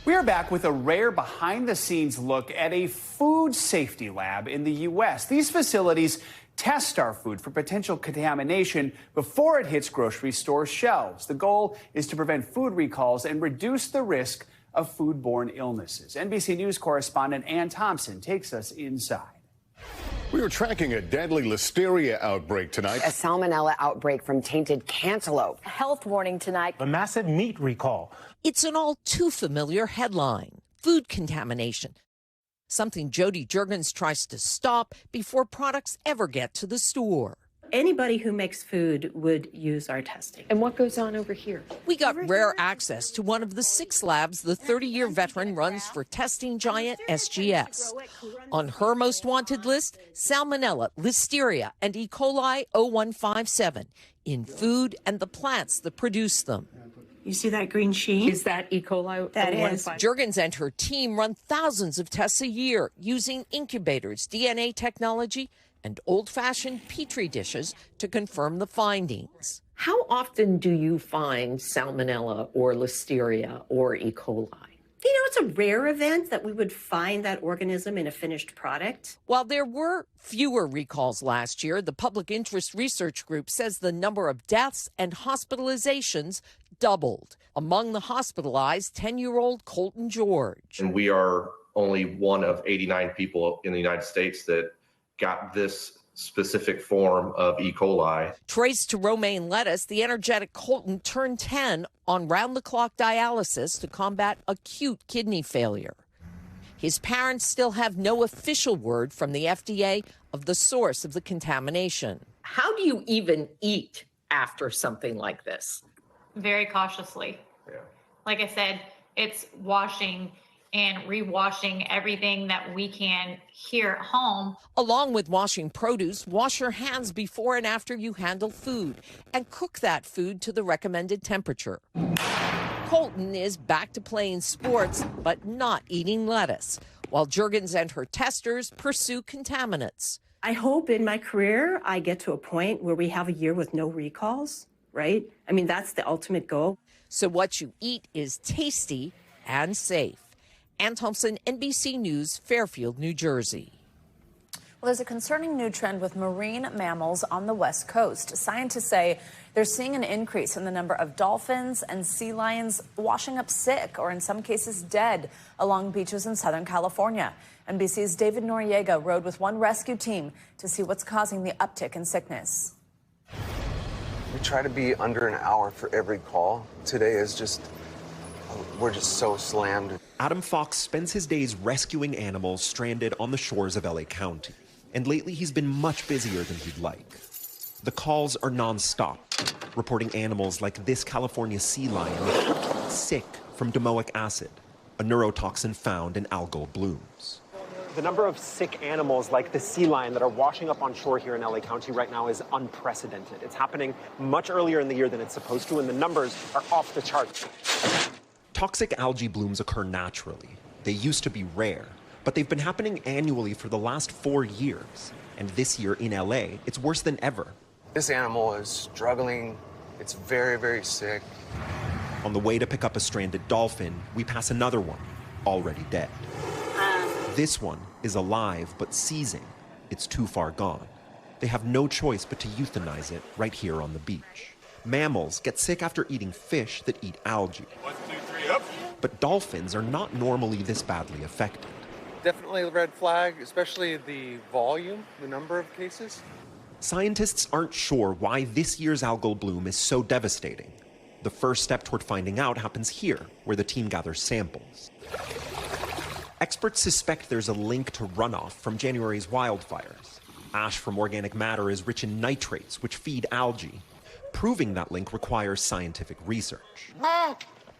We are back with a rare behind-the-scenes look at a food safety lab in the U.S. These facilities test our food for potential contamination before it hits grocery store shelves. The goal is to prevent food recalls and reduce the risk of foodborne illnesses. NBC News correspondent Ann Thompson takes us inside. We are tracking a deadly listeria outbreak tonight. A salmonella outbreak from tainted cantaloupe. A health warning tonight. A massive meat recall. It's an all too familiar headline: food contamination. Something Jody Juergens tries to stop before products ever get to the store. Anybody who makes food would use our testing. And what goes on over here? We got rare access to one of the 6 labs the 30-year veteran runs for testing giant SGS. On her most wanted list, Salmonella, Listeria, and E. coli 0157 in food and the plants that produce them. You see that green sheen? Is that E. coli? That is. Juergens and her team run thousands of tests a year using incubators, DNA technology, and old-fashioned Petri dishes to confirm the findings. How often do you find salmonella or listeria or E. coli? You know, it's a rare event that we would find that organism in a finished product. While there were fewer recalls last year, the Public Interest Research Group says the number of deaths and hospitalizations doubled. Among the hospitalized, 10-year-old Colton George. And we are only one of 89 people in the United States that got this specific form of E. coli. Traced to romaine lettuce, the energetic Colton turned 10 on round-the-clock dialysis to combat acute kidney failure. His parents still have no official word from the FDA of the source of the contamination. How do you even eat after something like this? Very cautiously. Yeah. Like I said, it's washing and rewashing everything that we can here at home. Along with washing produce, wash your hands before and after you handle food and cook that food to the recommended temperature. Colton is back to playing sports, but not eating lettuce, while Juergens and her testers pursue contaminants. I hope in my career I get to a point where we have a year with no recalls, right? I mean, that's the ultimate goal. So what you eat is tasty and safe. Ann Thompson, NBC News, Fairfield, New Jersey. Well, there's a concerning new trend with marine mammals on the West Coast. Scientists say they're seeing an increase in the number of dolphins and sea lions washing up sick or in some cases dead along beaches in Southern California. NBC's David Noriega rode with one rescue team to see what's causing the uptick in sickness. We try to be under an hour for every call. Today is we're just so slammed. Adam Fox spends his days rescuing animals stranded on the shores of LA County. And lately, he's been much busier than he'd like. The calls are nonstop, reporting animals like this California sea lion sick from domoic acid, a neurotoxin found in algal blooms. The number of sick animals like the sea lion that are washing up on shore here in LA County right now is unprecedented. It's happening much earlier in the year than it's supposed to, and the numbers are off the charts. Toxic algae blooms occur naturally. They used to be rare, but they've been happening annually for the last 4 years. And this year in LA, it's worse than ever. This animal is struggling. It's very, very sick. On the way to pick up a stranded dolphin, we pass another one, already dead. This one is alive, but seizing. It's too far gone. They have no choice but to euthanize it right here on the beach. Mammals get sick after eating fish that eat algae. 1, 2, 3, up. But dolphins are not normally this badly affected. Definitely a red flag, especially the volume, the number of cases. Scientists aren't sure why this year's algal bloom is so devastating. The first step toward finding out happens here, where the team gathers samples. Experts suspect there's a link to runoff from January's wildfires. Ash from organic matter is rich in nitrates, which feed algae. Proving that link requires scientific research.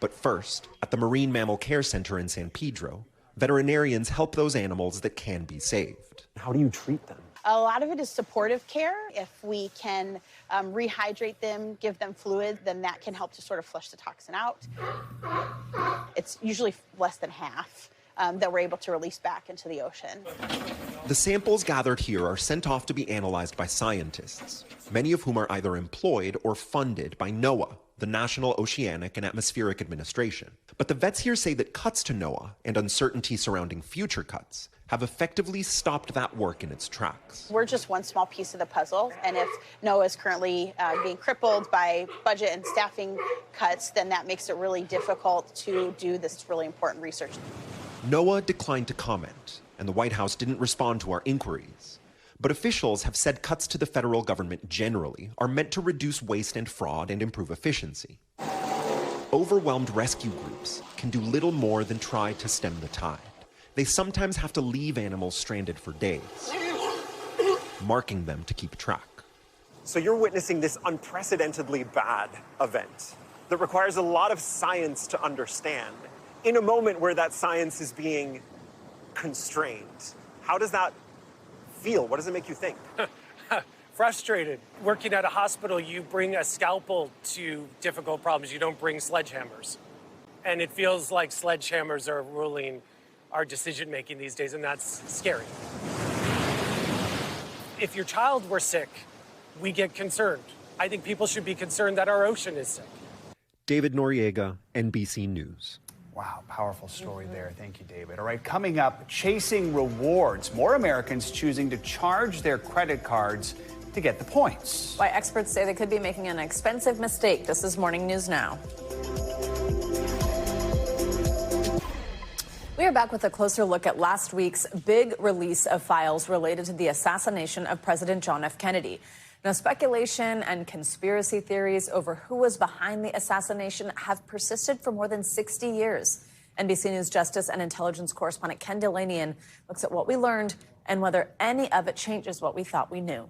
But first, at the Marine Mammal Care Center in San Pedro, veterinarians help those animals that can be saved. How do you treat them? A lot of it is supportive care. If we can rehydrate them, give them fluid, then that can help to sort of flush the toxin out. It's usually less than half that we're able to release back into the ocean. The samples gathered here are sent off to be analyzed by scientists, many of whom are either employed or funded by NOAA, the National Oceanic and Atmospheric Administration. But the vets here say that cuts to NOAA and uncertainty surrounding future cuts have effectively stopped that work in its tracks. We're just one small piece of the puzzle, and if NOAA is currently being crippled by budget and staffing cuts, then that makes it really difficult to do this really important research. NOAA declined to comment, and the White House didn't respond to our inquiries. But officials have said cuts to the federal government generally are meant to reduce waste and fraud and improve efficiency. Overwhelmed rescue groups can do little more than try to stem the tide. They sometimes have to leave animals stranded for days, marking them to keep track. So you're witnessing this unprecedentedly bad event that requires a lot of science to understand in a moment where that science is being constrained. How does that feel? What does it make you think? Frustrated. Working at a hospital, you bring a scalpel to difficult problems. You don't bring sledgehammers. And it feels like sledgehammers are ruling our decision-making these days, and that's scary. If your child were sick, we get concerned. I think people should be concerned that our ocean is sick. David Noriega, NBC News. Wow, powerful story there. Thank you, David. All right, coming up, chasing rewards. More Americans choosing to charge their credit cards to get the points. Why experts say they could be making an expensive mistake. This is Morning News Now. We are back with a closer look at last week's big release of files related to the assassination of President John F. Kennedy. Now, speculation and conspiracy theories over who was behind the assassination have persisted for more than 60 years. NBC News Justice and Intelligence correspondent Ken Delanian looks at what we learned and whether any of it changes what we thought we knew.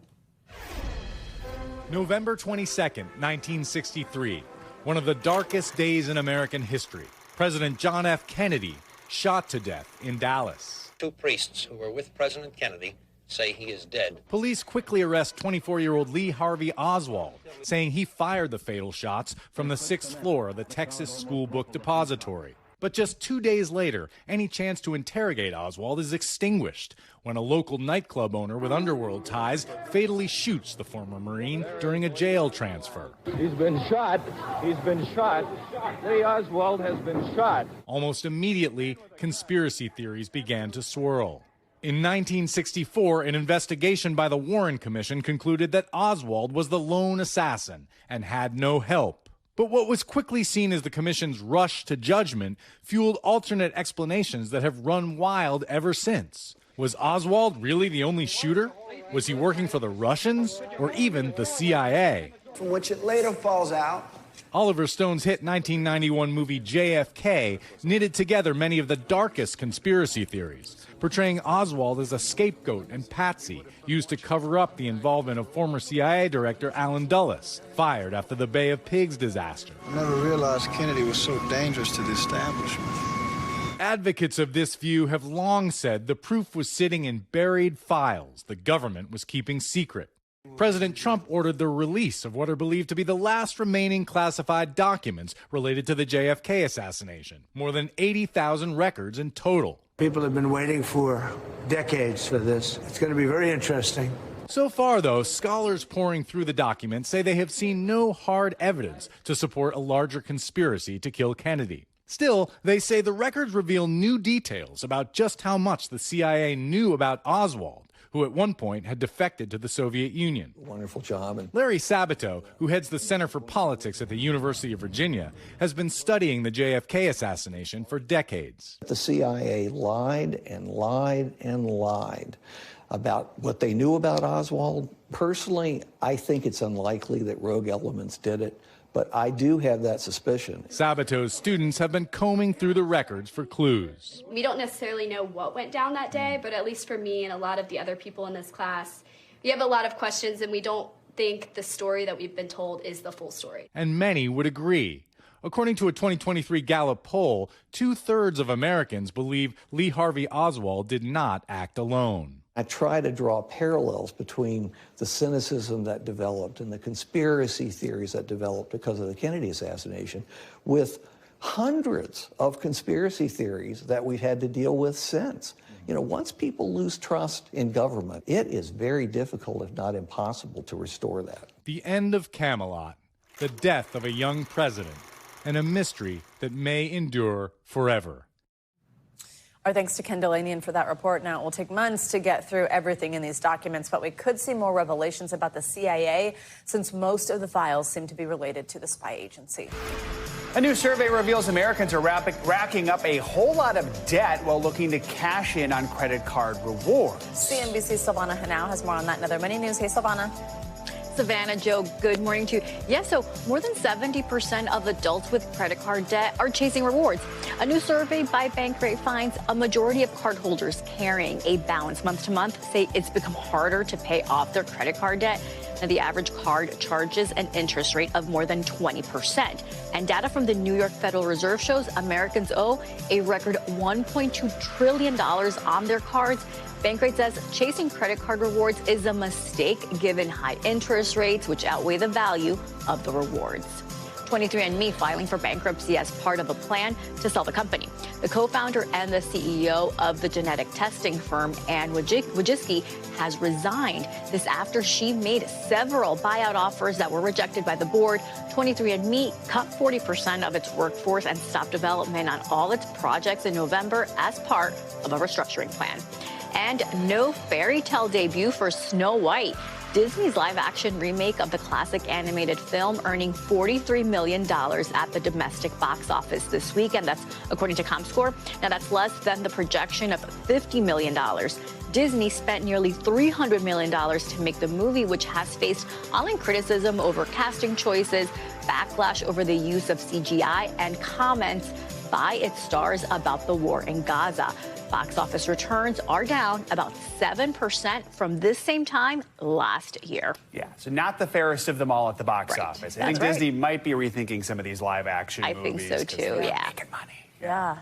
November 22nd, 1963, one of the darkest days in American history. President John F. Kennedy shot to death in Dallas. Two priests who were with President Kennedy say he is dead. Police quickly arrest 24-year-old Lee Harvey Oswald, saying he fired the fatal shots from the 6th floor of the Texas School Book Depository. But just 2 days later, any chance to interrogate Oswald is extinguished when a local nightclub owner with underworld ties fatally shoots the former Marine during a jail transfer. He's been shot. He's been shot. Lee Oswald has been shot. Almost immediately, conspiracy theories began to swirl. In 1964, an investigation by the Warren Commission concluded that Oswald was the lone assassin and had no help. But what was quickly seen as the commission's rush to judgment fueled alternate explanations that have run wild ever since. Was Oswald really the only shooter? Was he working for the Russians or even the CIA? From which it later falls out. Oliver Stone's hit 1991 movie JFK knitted together many of the darkest conspiracy theories, portraying Oswald as a scapegoat and patsy used to cover up the involvement of former CIA director Allen Dulles, fired after the Bay of Pigs disaster. I never realized Kennedy was so dangerous to the establishment. Advocates of this view have long said the proof was sitting in buried files the government was keeping secret. President Trump ordered the release of what are believed to be the last remaining classified documents related to the JFK assassination, more than 80,000 records in total. People have been waiting for decades for this. It's going to be very interesting. So far, though, scholars pouring through the documents say they have seen no hard evidence to support a larger conspiracy to kill Kennedy. Still, they say the records reveal new details about just how much the CIA knew about Oswald, who at one point had defected to the Soviet Union. Wonderful job. Larry Sabato, who heads the Center for Politics at the University of Virginia, has been studying the JFK assassination for decades. The CIA lied and lied and lied about what they knew about Oswald. Personally, I think it's unlikely that rogue elements did it, but I do have that suspicion. Sabato's students have been combing through the records for clues. We don't necessarily know what went down that day, but at least for me and a lot of the other people in this class, we have a lot of questions and we don't think the story that we've been told is the full story. And many would agree. According to a 2023 Gallup poll, 2/3 of Americans believe Lee Harvey Oswald did not act alone. I try to draw parallels between the cynicism that developed and the conspiracy theories that developed because of the Kennedy assassination with hundreds of conspiracy theories that we've had to deal with since. You know, once people lose trust in government, it is very difficult, if not impossible, to restore that. The end of Camelot, the death of a young president, and a mystery that may endure forever. Our thanks to Ken Delanian for that report. Now, it will take months to get through everything in these documents, but we could see more revelations about the CIA since most of the files seem to be related to the spy agency. A new survey reveals Americans are racking up a whole lot of debt while looking to cash in on credit card rewards. CNBC's Silvana Henao has more on that and other money news. Hey, Silvana. Savannah, Joe, good morning to you. Yes, so more than 70% of adults with credit card debt are chasing rewards. A new survey by Bankrate finds a majority of cardholders carrying a balance month to month say it's become harder to pay off their credit card debt. Now, the average card charges an interest rate of more than 20%. And data from the New York Federal Reserve shows Americans owe a record $1.2 trillion on their cards. Bankrate says chasing credit card rewards is a mistake given high interest rates, which outweigh the value of the rewards. 23andMe filing for bankruptcy as part of a plan to sell the company. The co-founder and the CEO of the genetic testing firm, Ann Wojcicki, has resigned. This after she made several buyout offers that were rejected by the board. 23andMe cut 40% of its workforce and stopped development on all its projects in November as part of a restructuring plan. And no fairy tale debut for Snow White. Disney's live-action remake of the classic animated film earning $43 million at the domestic box office this week, and that's according to ComScore. Now, that's less than the projection of $50 million. Disney spent nearly $300 million to make the movie, which has faced online criticism over casting choices, backlash over the use of CGI, and comments by its stars about the war in Gaza. Box office returns are down about 7% from this same time last year. Yeah, so not the fairest of them all at the box office. I think Disney might be rethinking some of these live action movies. I think so too, yeah. Making money. Yeah,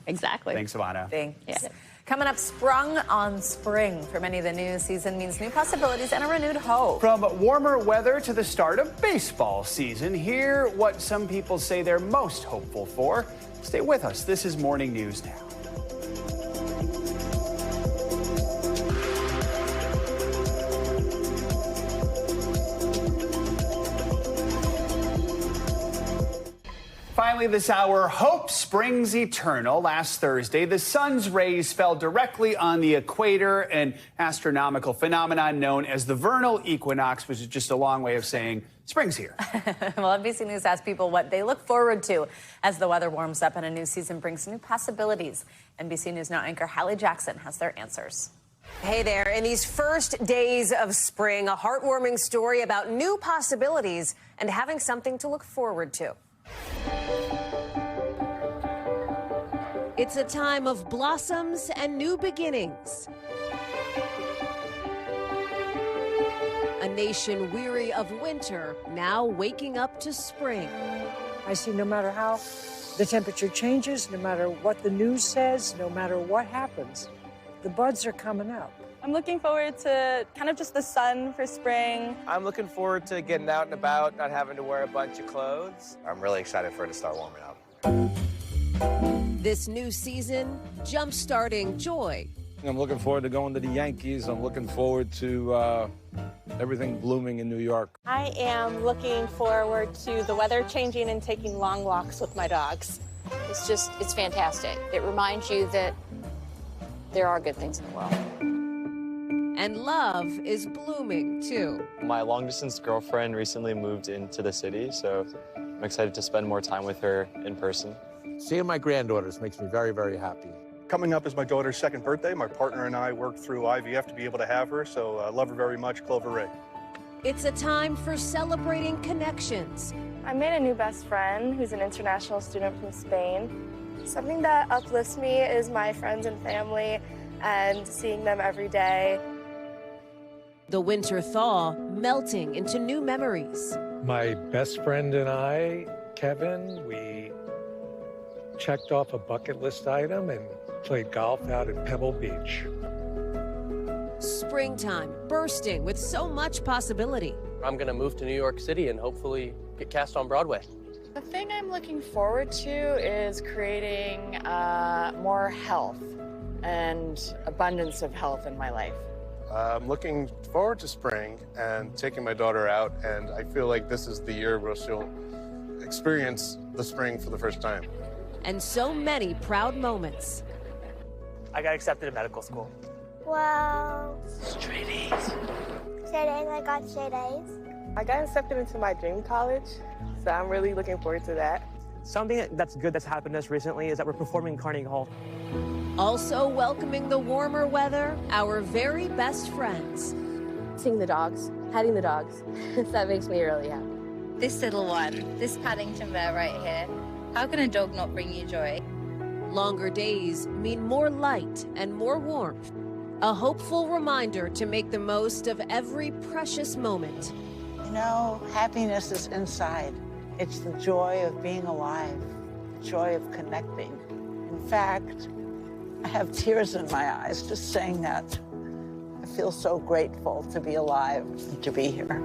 exactly. Thanks, Savannah. Thanks. Yeah. Coming up, sprung on spring. For many, the new season means new possibilities and a renewed hope. From warmer weather to the start of baseball season, hear what some people say they're most hopeful for. Stay with us. This is Morning News Now. Finally this hour, hope springs eternal. Last Thursday, the sun's rays fell directly on the equator, an astronomical phenomenon known as the vernal equinox, which is just a long way of saying spring's here. Well, NBC News asked people what they look forward to as the weather warms up and a new season brings new possibilities. NBC News Now anchor Hallie Jackson has their answers. Hey there. In these first days of spring, a heartwarming story about new possibilities and having something to look forward to. It's a time of blossoms and new beginnings. A nation weary of winter, now waking up to spring. I see no matter how the temperature changes, no matter what the news says, no matter what happens, the buds are coming up. I'm looking forward to kind of just the sun for spring. I'm looking forward to getting out and about, not having to wear a bunch of clothes. I'm really excited for it to start warming up. This new season, jump-starting joy. I'm looking forward to going to the Yankees. I'm looking forward to everything blooming in New York. I am looking forward to the weather changing and taking long walks with my dogs. It's fantastic. It reminds you that there are good things in the world. And love is blooming, too. My long-distance girlfriend recently moved into the city, so I'm excited to spend more time with her in person. Seeing my granddaughters makes me very, very happy. Coming up is my daughter's second birthday. My partner and I worked through IVF to be able to have her, so I love her very much, Clover Ray. It's a time for celebrating connections. I made a new best friend who's an international student from Spain. Something that uplifts me is my friends and family and seeing them every day. The winter thaw melting into new memories. My best friend and I, Kevin, we checked off a bucket list item and played golf out at Pebble Beach. springtime, bursting with so much possibility. I'm going to move to New York City and hopefully get cast on Broadway. The thing I'm looking forward to is creating more health and abundance of health in my life. I'm looking forward to spring and taking my daughter out, and I feel like this is the year where she'll experience the spring for the first time. And so many proud moments. I got accepted to medical school. Wow. Straight A's. Straight A's, I got straight A's. I got accepted into my dream college, so I'm really looking forward to that. Something that's good that's happened to us recently is that we're performing in Carnegie Hall. Also welcoming the warmer weather, our very best friends. Seeing the dogs, petting the dogs, that makes me really happy. This little one, this Paddington bear right here, how can a dog not bring you joy? Longer days mean more light and more warmth. A hopeful reminder to make the most of every precious moment. You know, happiness is inside. It's the joy of being alive, the joy of connecting. In fact, I have tears in my eyes just saying that. I feel so grateful to be alive and to be here.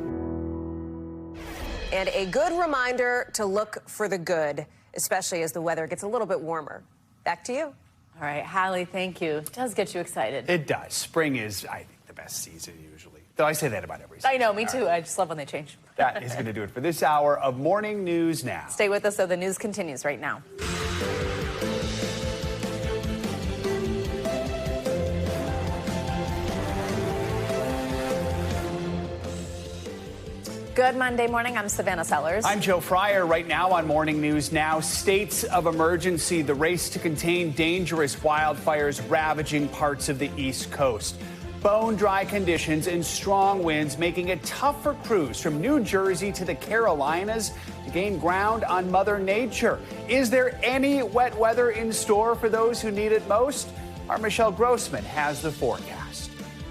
And a good reminder to look for the good, especially as the weather gets a little bit warmer. Back to you. All right, Hallie, thank you. It does get you excited. It does. Spring is, I think, the best season usually. Though I say that about every season. I know, me too. I just love when they change. That is going to do it for this hour of Morning News Now. Stay with us, though. The news continues right now. Good Monday morning. I'm Savannah Sellers. I'm Joe Fryer. Right now on Morning News Now, states of emergency, the race to contain dangerous wildfires ravaging parts of the East Coast. Bone-dry conditions and strong winds making it tough for crews from New Jersey to the Carolinas to gain ground on Mother Nature. Is there any wet weather in store for those who need it most? Our Michelle Grossman has the forecast.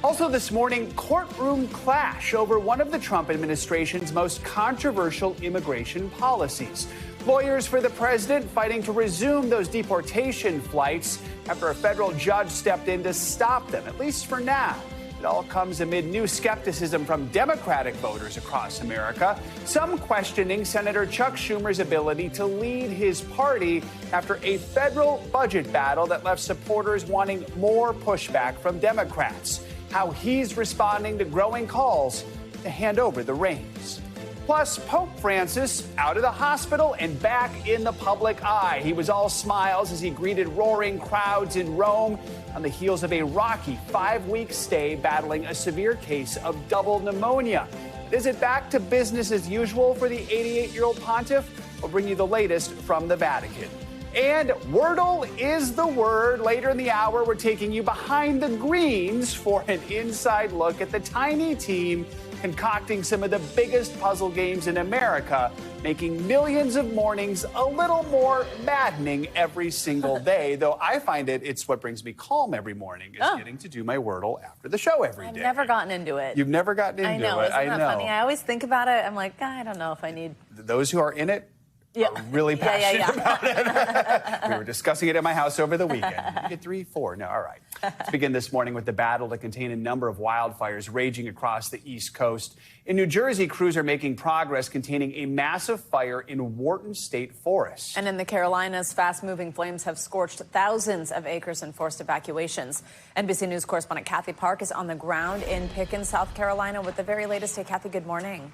Also this morning, courtroom clash over one of the Trump administration's most controversial immigration policies. Lawyers for the president fighting to resume those deportation flights after a federal judge stepped in to stop them, at least for now. It all comes amid new skepticism from Democratic voters across America, some questioning Senator Chuck Schumer's ability to lead his party after a federal budget battle that left supporters wanting more pushback from Democrats. How he's responding to growing calls to hand over the reins. Plus, Pope Francis out of the hospital and back in the public eye. He was all smiles as he greeted roaring crowds in Rome on the heels of a rocky 5-week stay battling a severe case of double pneumonia. Is it back to business as usual for the 88-year-old pontiff? We'll bring you the latest from the Vatican. And Wordle is the word. Later in the hour, we're taking you behind the greens for an inside look at the tiny team concocting some of the biggest puzzle games in America, making millions of mornings a little more maddening every single day. Though I find it's what brings me calm every morning is getting to do my Wordle after the show every day. I've never gotten into it. You've never gotten into it. Isn't that funny? I always think about it. I'm like, I don't know if I need. Those who are in it are really passionate about it. We were discussing it at my house over the weekend. You get 3, 4. No, all right. Let's begin this morning with the battle to contain a number of wildfires raging across the East Coast. In New Jersey, crews are making progress containing a massive fire in Wharton State Forest. And in the Carolinas, fast-moving flames have scorched thousands of acres and forced evacuations. NBC News correspondent Kathy Park is on the ground in Pickens, South Carolina with the very latest. Hey, Kathy, good morning.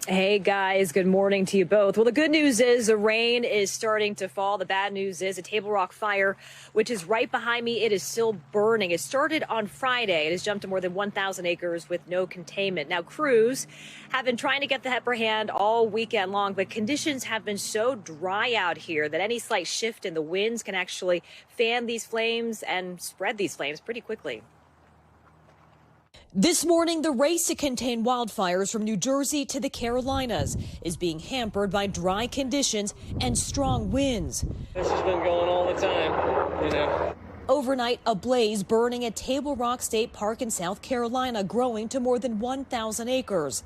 Hey guys, good morning to you both. Well, the good news is the rain is starting to fall. The bad news is a Table Rock fire, which is right behind me. It is still burning. It started on Friday. It has jumped to more than 1,000 acres with no containment. Now, crews have been trying to get the upper hand all weekend long, but conditions have been so dry out here that any slight shift in the winds can actually fan these flames and spread these flames pretty quickly. This morning, the race to contain wildfires from New Jersey to the Carolinas is being hampered by dry conditions and strong winds. This has been going all the time, you know. Overnight, a blaze burning at Table Rock State Park in South Carolina, growing to more than 1,000 acres.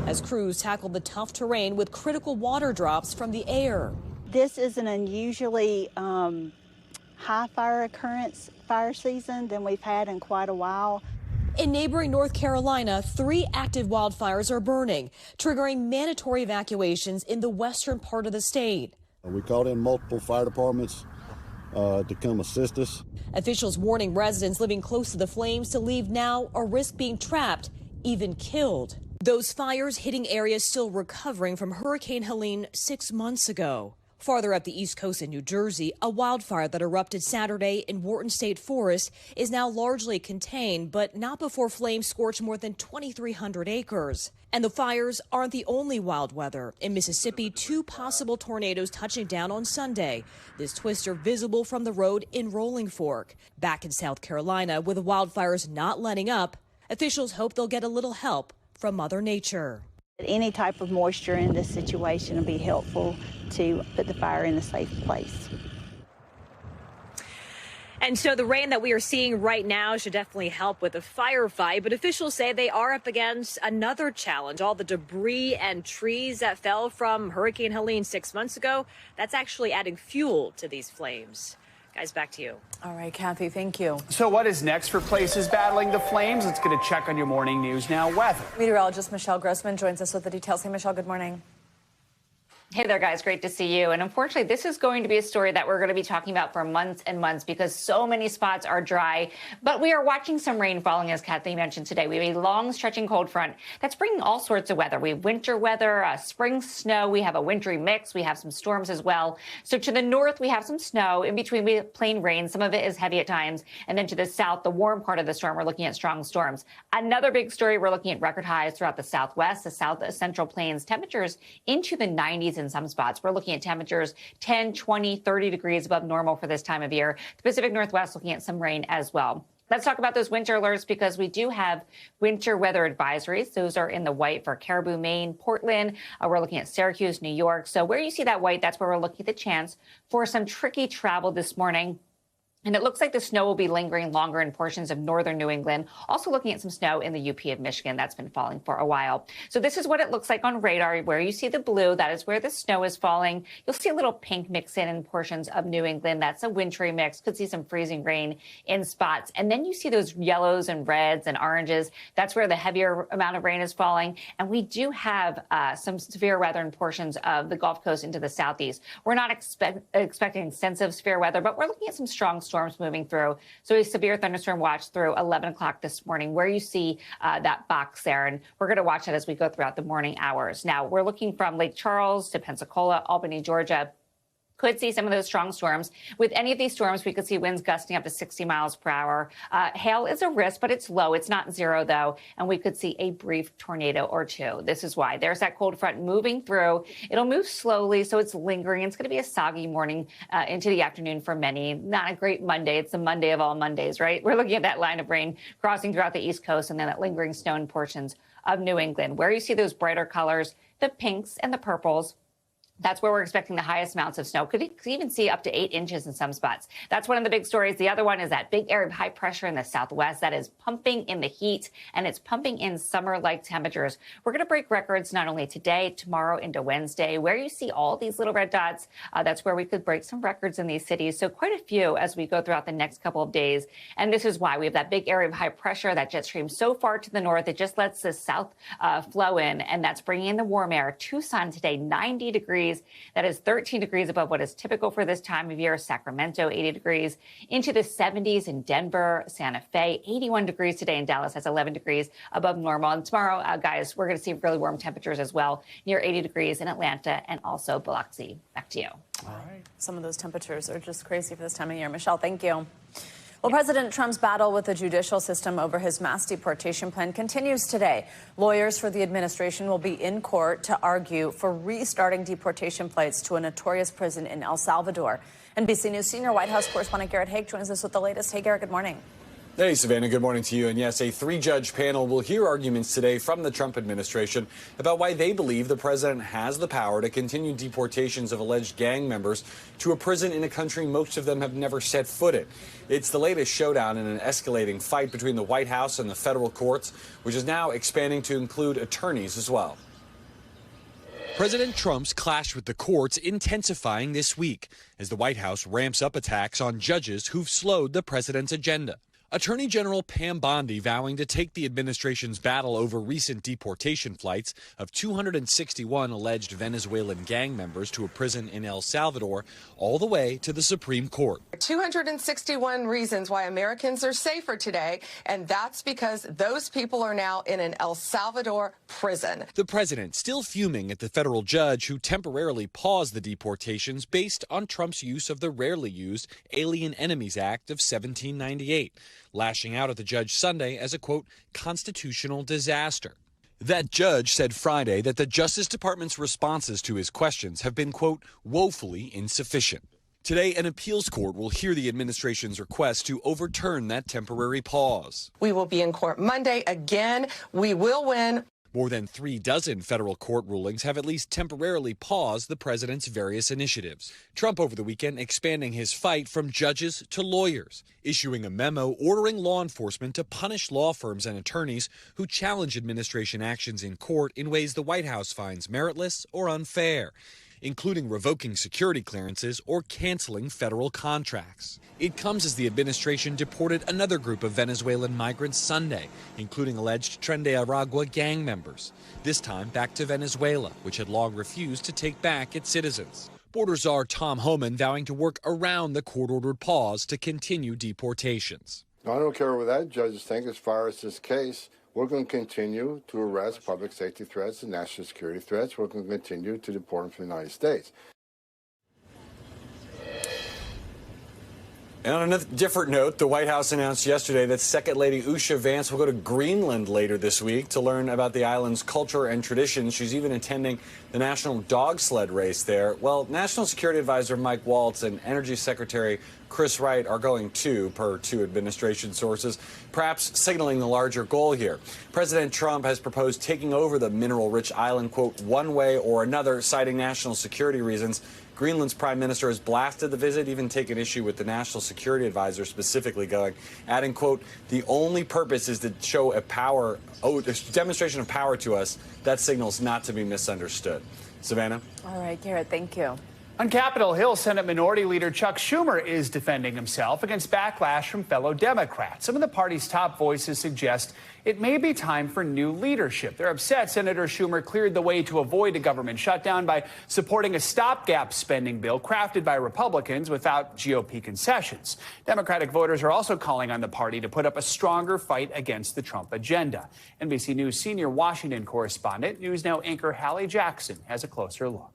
As crews tackled the tough terrain with critical water drops from the air. This is an unusually high fire occurrence fire season than we've had in quite a while. In neighboring North Carolina, 3 active wildfires are burning, triggering mandatory evacuations in the western part of the state. We called in multiple fire departments to come assist us. Officials warning residents living close to the flames to leave now or risk being trapped, even killed. Those fires hitting areas still recovering from Hurricane Helene 6 months ago. Farther up the East Coast in New Jersey, a wildfire that erupted Saturday in Wharton State Forest is now largely contained, but not before flames scorched more than 2,300 acres. And the fires aren't the only wild weather. In Mississippi, 2 possible tornadoes touching down on Sunday. This twister visible from the road in Rolling Fork. Back in South Carolina, with the wildfires not letting up, officials hope they'll get a little help from Mother Nature. Any type of moisture in this situation will be helpful to put the fire in a safe place. And so the rain that we are seeing right now should definitely help with the firefight. But officials say they are up against another challenge. All the debris and trees that fell from Hurricane Helene 6 months ago, that's actually adding fuel to these flames. Guys, back to you. All right, Kathy, thank you. So what is next for places battling the flames? Let's get a check on your morning news now. Weather. Meteorologist Michelle Grossman joins us with the details. Hey, Michelle, good morning. Hey there, guys. Great to see you. And unfortunately, this is going to be a story that we're going to be talking about for months and months because so many spots are dry. But we are watching some rain falling, as Kathy mentioned today. We have a long stretching cold front that's bringing all sorts of weather. We have winter weather, spring snow. We have a wintry mix. We have some storms as well. So to the north, we have some snow. In between, we have plain rain. Some of it is heavy at times. And then to the south, the warm part of the storm, we're looking at strong storms. Another big story, we're looking at record highs throughout the southwest, the south central plains, temperatures into the 90s in some spots. We're looking at temperatures 10, 20, 30 degrees above normal for this time of year. The Pacific Northwest looking at some rain as well. Let's talk about those winter alerts because we do have winter weather advisories. Those are in the white for Caribou, Maine, Portland. We're looking at Syracuse, New York. So where you see that white, that's where we're looking at the chance for some tricky travel this morning. And it looks like the snow will be lingering longer in portions of northern New England. Also looking at some snow in the UP of Michigan. That's been falling for a while. So this is what it looks like on radar. Where you see the blue, that is where the snow is falling. You'll see a little pink mix in portions of New England. That's a wintry mix. Could see some freezing rain in spots. And then you see those yellows and reds and oranges. That's where the heavier amount of rain is falling. And we do have some severe weather in portions of the Gulf Coast into the southeast. We're not expecting extensive severe weather, but we're looking at some strong storms moving through. So a severe thunderstorm watch through 11 o'clock this morning where you see that box there. And we're going to watch that as we go throughout the morning hours. Now, we're looking from Lake Charles to Pensacola, Albany, Georgia. Could see some of those strong storms. With any of these storms, we could see winds gusting up to 60 miles per hour. Hail is a risk, but it's low. It's not zero, though. And we could see a brief tornado or two. This is why. There's that cold front moving through. It'll move slowly, so it's lingering. It's going to be a soggy morning into the afternoon for many. Not a great Monday. It's the Monday of all Mondays, right? We're looking at that line of rain crossing throughout the East Coast and then that lingering snow in portions of New England. Where you see those brighter colors, the pinks and the purples, that's where we're expecting the highest amounts of snow. Could even see up to 8 inches in some spots. That's one of the big stories. The other one is that big area of high pressure in the southwest that is pumping in the heat, and it's pumping in summer-like temperatures. We're going to break records not only today, tomorrow into Wednesday, where you see all these little red dots. That's where we could break some records in these cities. So quite a few as we go throughout the next couple of days. And this is why we have that big area of high pressure, that jet stream so far to the north. It just lets the south flow in, and that's bringing in the warm air. Tucson today, 90 degrees. That is 13 degrees above what is typical for this time of year. Sacramento, 80 degrees. Into the 70s in Denver, Santa Fe, 81 degrees today in Dallas. That's 11 degrees above normal. And tomorrow, guys, we're going to see really warm temperatures as well, near 80 degrees in Atlanta and also Biloxi. Back to you. All right. Some of those temperatures are just crazy for this time of year. Michelle, thank you. Well, President Trump's battle with the judicial system over his mass deportation plan continues today. Lawyers for the administration will be in court to argue for restarting deportation flights to a notorious prison in El Salvador. NBC News senior White House correspondent Garrett Haake joins us with the latest. Hey, Garrett, good morning. Hey, Savannah, good morning to you. And yes, a 3-judge panel will hear arguments today from the Trump administration about why they believe the president has the power to continue deportations of alleged gang members to a prison in a country most of them have never set foot in. It's the latest showdown in an escalating fight between the White House and the federal courts, which is now expanding to include attorneys as well. President Trump's clash with the courts intensifying this week as the White House ramps up attacks on judges who've slowed the president's agenda. Attorney General Pam Bondi vowing to take the administration's battle over recent deportation flights of 261 alleged Venezuelan gang members to a prison in El Salvador all the way to the Supreme Court. 261 reasons why Americans are safer today, and that's because those people are now in an El Salvador prison. The president still fuming at the federal judge who temporarily paused the deportations based on Trump's use of the rarely used Alien Enemies Act of 1798. Lashing out at the judge Sunday as a, quote, constitutional disaster. That judge said Friday that the Justice Department's responses to his questions have been, quote, woefully insufficient. Today, an appeals court will hear the administration's request to overturn that temporary pause. We will be in court Monday again. We will win. More than 36 federal court rulings have at least temporarily paused the president's various initiatives. Trump over the weekend expanding his fight from judges to lawyers, issuing a memo ordering law enforcement to punish law firms and attorneys who challenge administration actions in court in ways the White House finds meritless or unfair, including revoking security clearances or canceling federal contracts. It comes as the administration deported another group of Venezuelan migrants Sunday, including alleged Tren de Aragua gang members, this time back to Venezuela, which had long refused to take back its citizens. Border Czar Tom Homan vowing to work around the court-ordered pause to continue deportations. I don't care what that judges think as far as this case. We're going to continue to arrest public safety threats and national security threats. We're going to continue to deport them from the United States. And on a different note, the White House announced yesterday that Second Lady Usha Vance will go to Greenland later this week to learn about the island's culture and traditions. She's even attending the national dog sled race there. Well, National Security Advisor Mike Waltz and Energy Secretary Chris Wright are going too, per two administration sources, perhaps signaling the larger goal here. President Trump has proposed taking over the mineral-rich island, quote, one way or another, citing national security reasons. Greenland's prime minister has blasted the visit, even taken issue with the national security advisor specifically adding, quote, the only purpose is to show a demonstration of power to us. That signal's not to be misunderstood. Savannah? All right, Garrett, thank you. On Capitol Hill, Senate Minority Leader Chuck Schumer is defending himself against backlash from fellow Democrats. Some of the party's top voices suggest it may be time for new leadership. They're upset Senator Schumer cleared the way to avoid a government shutdown by supporting a stopgap spending bill crafted by Republicans without GOP concessions. Democratic voters are also calling on the party to put up a stronger fight against the Trump agenda. NBC News senior Washington correspondent, News Now anchor Hallie Jackson has a closer look.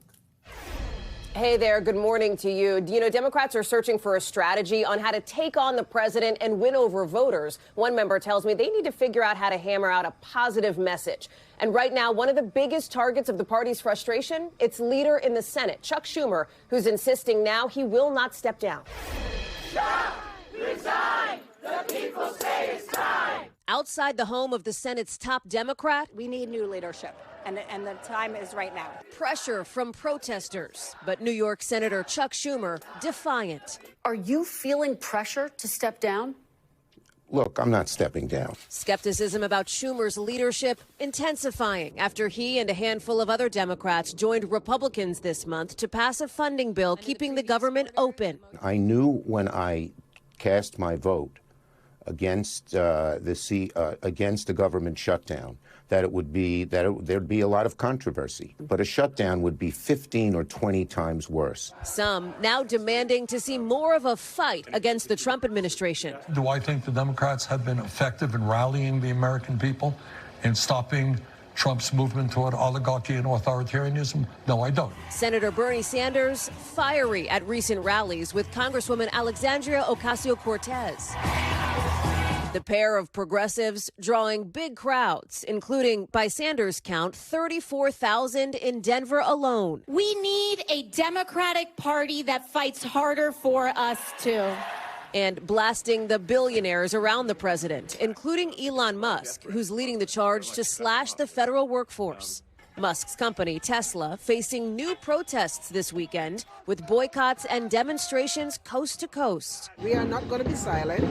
Hey there, good morning to you. You know, Democrats are searching for a strategy on how to take on the president and win over voters. One member tells me they need to figure out how to hammer out a positive message. And right now, one of the biggest targets of the party's frustration, its leader in the Senate, Chuck Schumer, who's insisting now he will not step down. Chuck, resign! The people say it's time! Outside the home of the Senate's top Democrat, we need new leadership. And the time is right now. Pressure from protesters, but New York Senator Chuck Schumer defiant. Are you feeling pressure to step down? Look, I'm not stepping down. Skepticism about Schumer's leadership intensifying after he and a handful of other Democrats joined Republicans this month to pass a funding bill keeping the government open. I knew when I cast my vote against against the government shutdown that there'd be a lot of controversy, but a shutdown would be 15 or 20 times worse. Some now demanding to see more of a fight against the Trump administration. Do I think the Democrats have been effective in rallying the American people in stopping Trump's movement toward oligarchy and authoritarianism? No, I don't. Senator Bernie Sanders fiery at recent rallies with Congresswoman Alexandria Ocasio-Cortez. The pair of progressives drawing big crowds, including, by Sanders' count, 34,000 in Denver alone. We need a Democratic Party that fights harder for us, too. And blasting the billionaires around the president, including Elon Musk, who's leading the charge to slash the federal workforce. Musk's company, Tesla, facing new protests this weekend with boycotts and demonstrations coast to coast. We are not going to be silent.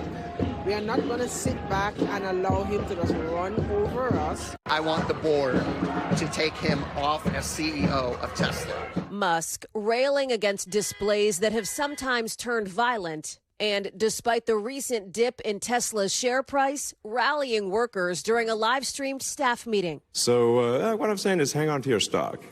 We are not going to sit back and allow him to just run over us. I want the board to take him off as CEO of Tesla. Musk railing against displays that have sometimes turned violent. And despite the recent dip in Tesla's share price, rallying workers during a live-streamed staff meeting. So what I'm saying is hang on to your stock.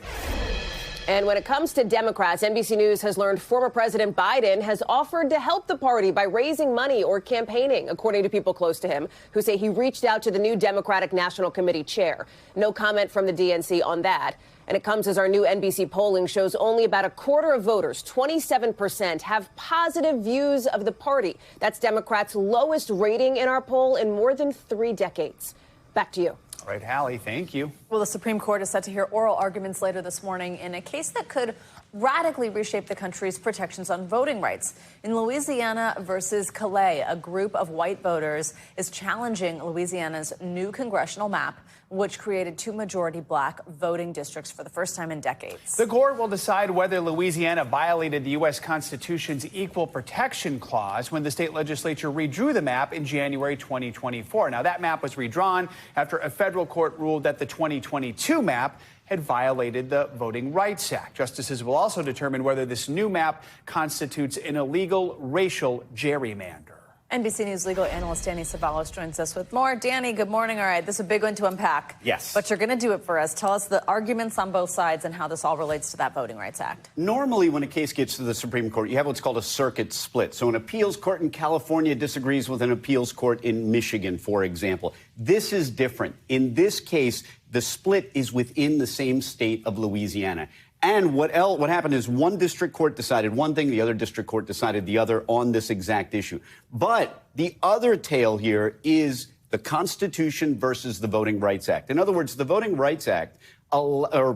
And when it comes to Democrats, NBC News has learned former President Biden has offered to help the party by raising money or campaigning, according to people close to him, who say he reached out to the new Democratic National Committee chair. No comment from the DNC on that. And it comes as our new NBC polling shows only about a quarter of voters, 27%, have positive views of the party. That's Democrats' lowest rating in our poll in more than 3 decades. Back to you. All right, Hallie, thank you. Well, the Supreme Court is set to hear oral arguments later this morning in a case that could radically reshape the country's protections on voting rights. In Louisiana versus Calais, a group of white voters is challenging Louisiana's new congressional map, which created 2 majority black voting districts for the first time in decades. The court will decide whether Louisiana violated the U.S. Constitution's Equal Protection Clause when the state legislature redrew the map in January 2024. Now, that map was redrawn after a federal court ruled that the 2022 map had violated the Voting Rights Act. Justices will also determine whether this new map constitutes an illegal racial gerrymander. NBC News legal analyst Danny Ceballos joins us with more. Danny, good morning. All right, this is a big one to unpack. Yes. But you're going to do it for us. Tell us the arguments on both sides and how this all relates to that Voting Rights Act. Normally, when a case gets to the Supreme Court, you have what's called a circuit split. So an appeals court in California disagrees with an appeals court in Michigan, for example. This is different. In this case, the split is within the same state of Louisiana. And what happened is one district court decided one thing, the other district court decided the other on this exact issue. But the other tale here is the Constitution versus the Voting Rights Act. In other words, the Voting Rights Act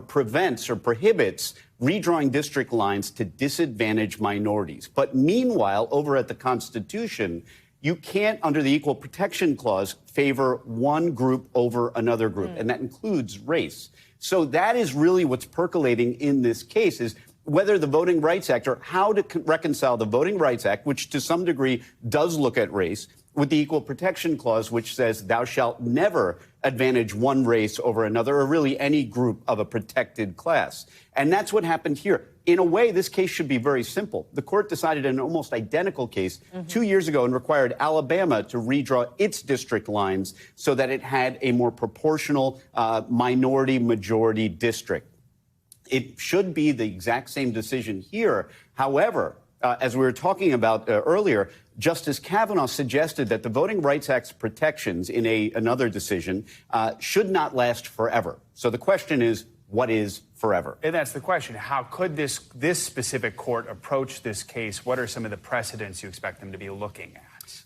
prevents or prohibits redrawing district lines to disadvantage minorities. But meanwhile, over at the Constitution, you can't, under the Equal Protection Clause, favor one group over another group, and that includes race. So that is really what's percolating in this case, is whether the Voting Rights Act, or how to reconcile the Voting Rights Act, which to some degree does look at race, with the Equal Protection Clause, which says thou shalt never advantage one race over another, or really any group of a protected class. And that's what happened here. In a way, this case should be very simple. The court decided an almost identical case 2 years ago and required Alabama to redraw its district lines so that it had a more proportional minority-majority district. It should be the exact same decision here. However, as we were talking about earlier, Justice Kavanaugh suggested that the Voting Rights Act's protections in another decision should not last forever. So the question is, what is forever? And that's the question. How could this specific court approach this case? What are some of the precedents you expect them to be looking at?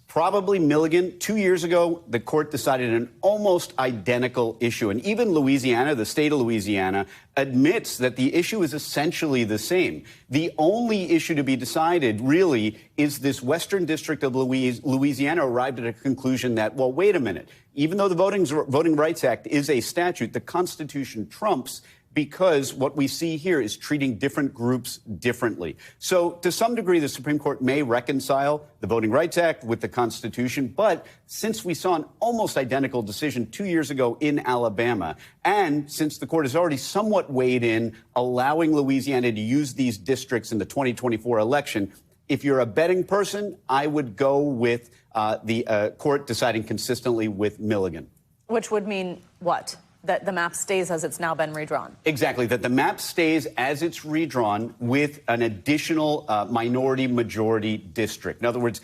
Probably Milligan. 2 years ago, the court decided an almost identical issue. And even Louisiana, the state of Louisiana, admits that the issue is essentially the same. The only issue to be decided, really, is this Western District of Louisiana arrived at a conclusion that, well, wait a minute. Even though the Voting Rights Act is a statute, the Constitution trumps, because what we see here is treating different groups differently. So to some degree, the Supreme Court may reconcile the Voting Rights Act with the Constitution. But since we saw an almost identical decision 2 years ago in Alabama, and since the court has already somewhat weighed in, allowing Louisiana to use these districts in the 2024 election, if you're a betting person, I would go with the court deciding consistently with Milligan. Which would mean what? That the map stays as it's now been redrawn. Exactly, that the map stays as it's redrawn with an additional minority-majority district. In other words,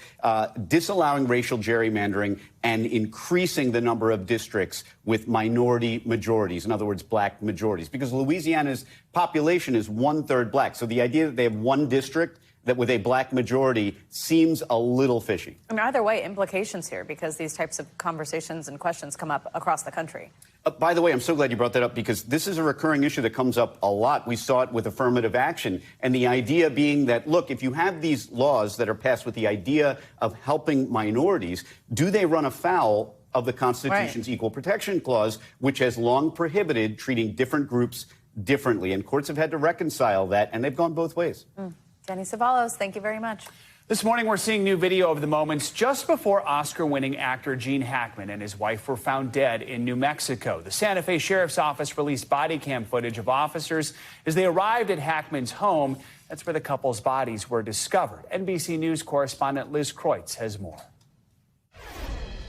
disallowing racial gerrymandering and increasing the number of districts with minority majorities, in other words, black majorities, because Louisiana's population is 1/3 black. So the idea that they have one district that with a black majority seems a little fishy. I mean, either way, implications here, because these types of conversations and questions come up across the country. By the way, I'm so glad you brought that up, because this is a recurring issue that comes up a lot. We saw it with affirmative action. And the idea being that, look, if you have these laws that are passed with the idea of helping minorities, do they run afoul of the Constitution's Equal Protection Clause, which has long prohibited treating different groups differently? And courts have had to reconcile that, and they've gone both ways. Danny Ceballos, thank you very much. This morning, we're seeing new video of the moments just before Oscar-winning actor Gene Hackman and his wife were found dead in New Mexico. The Santa Fe Sheriff's Office released body cam footage of officers as they arrived at Hackman's home. That's where the couple's bodies were discovered. NBC News correspondent Liz Kreutz has more.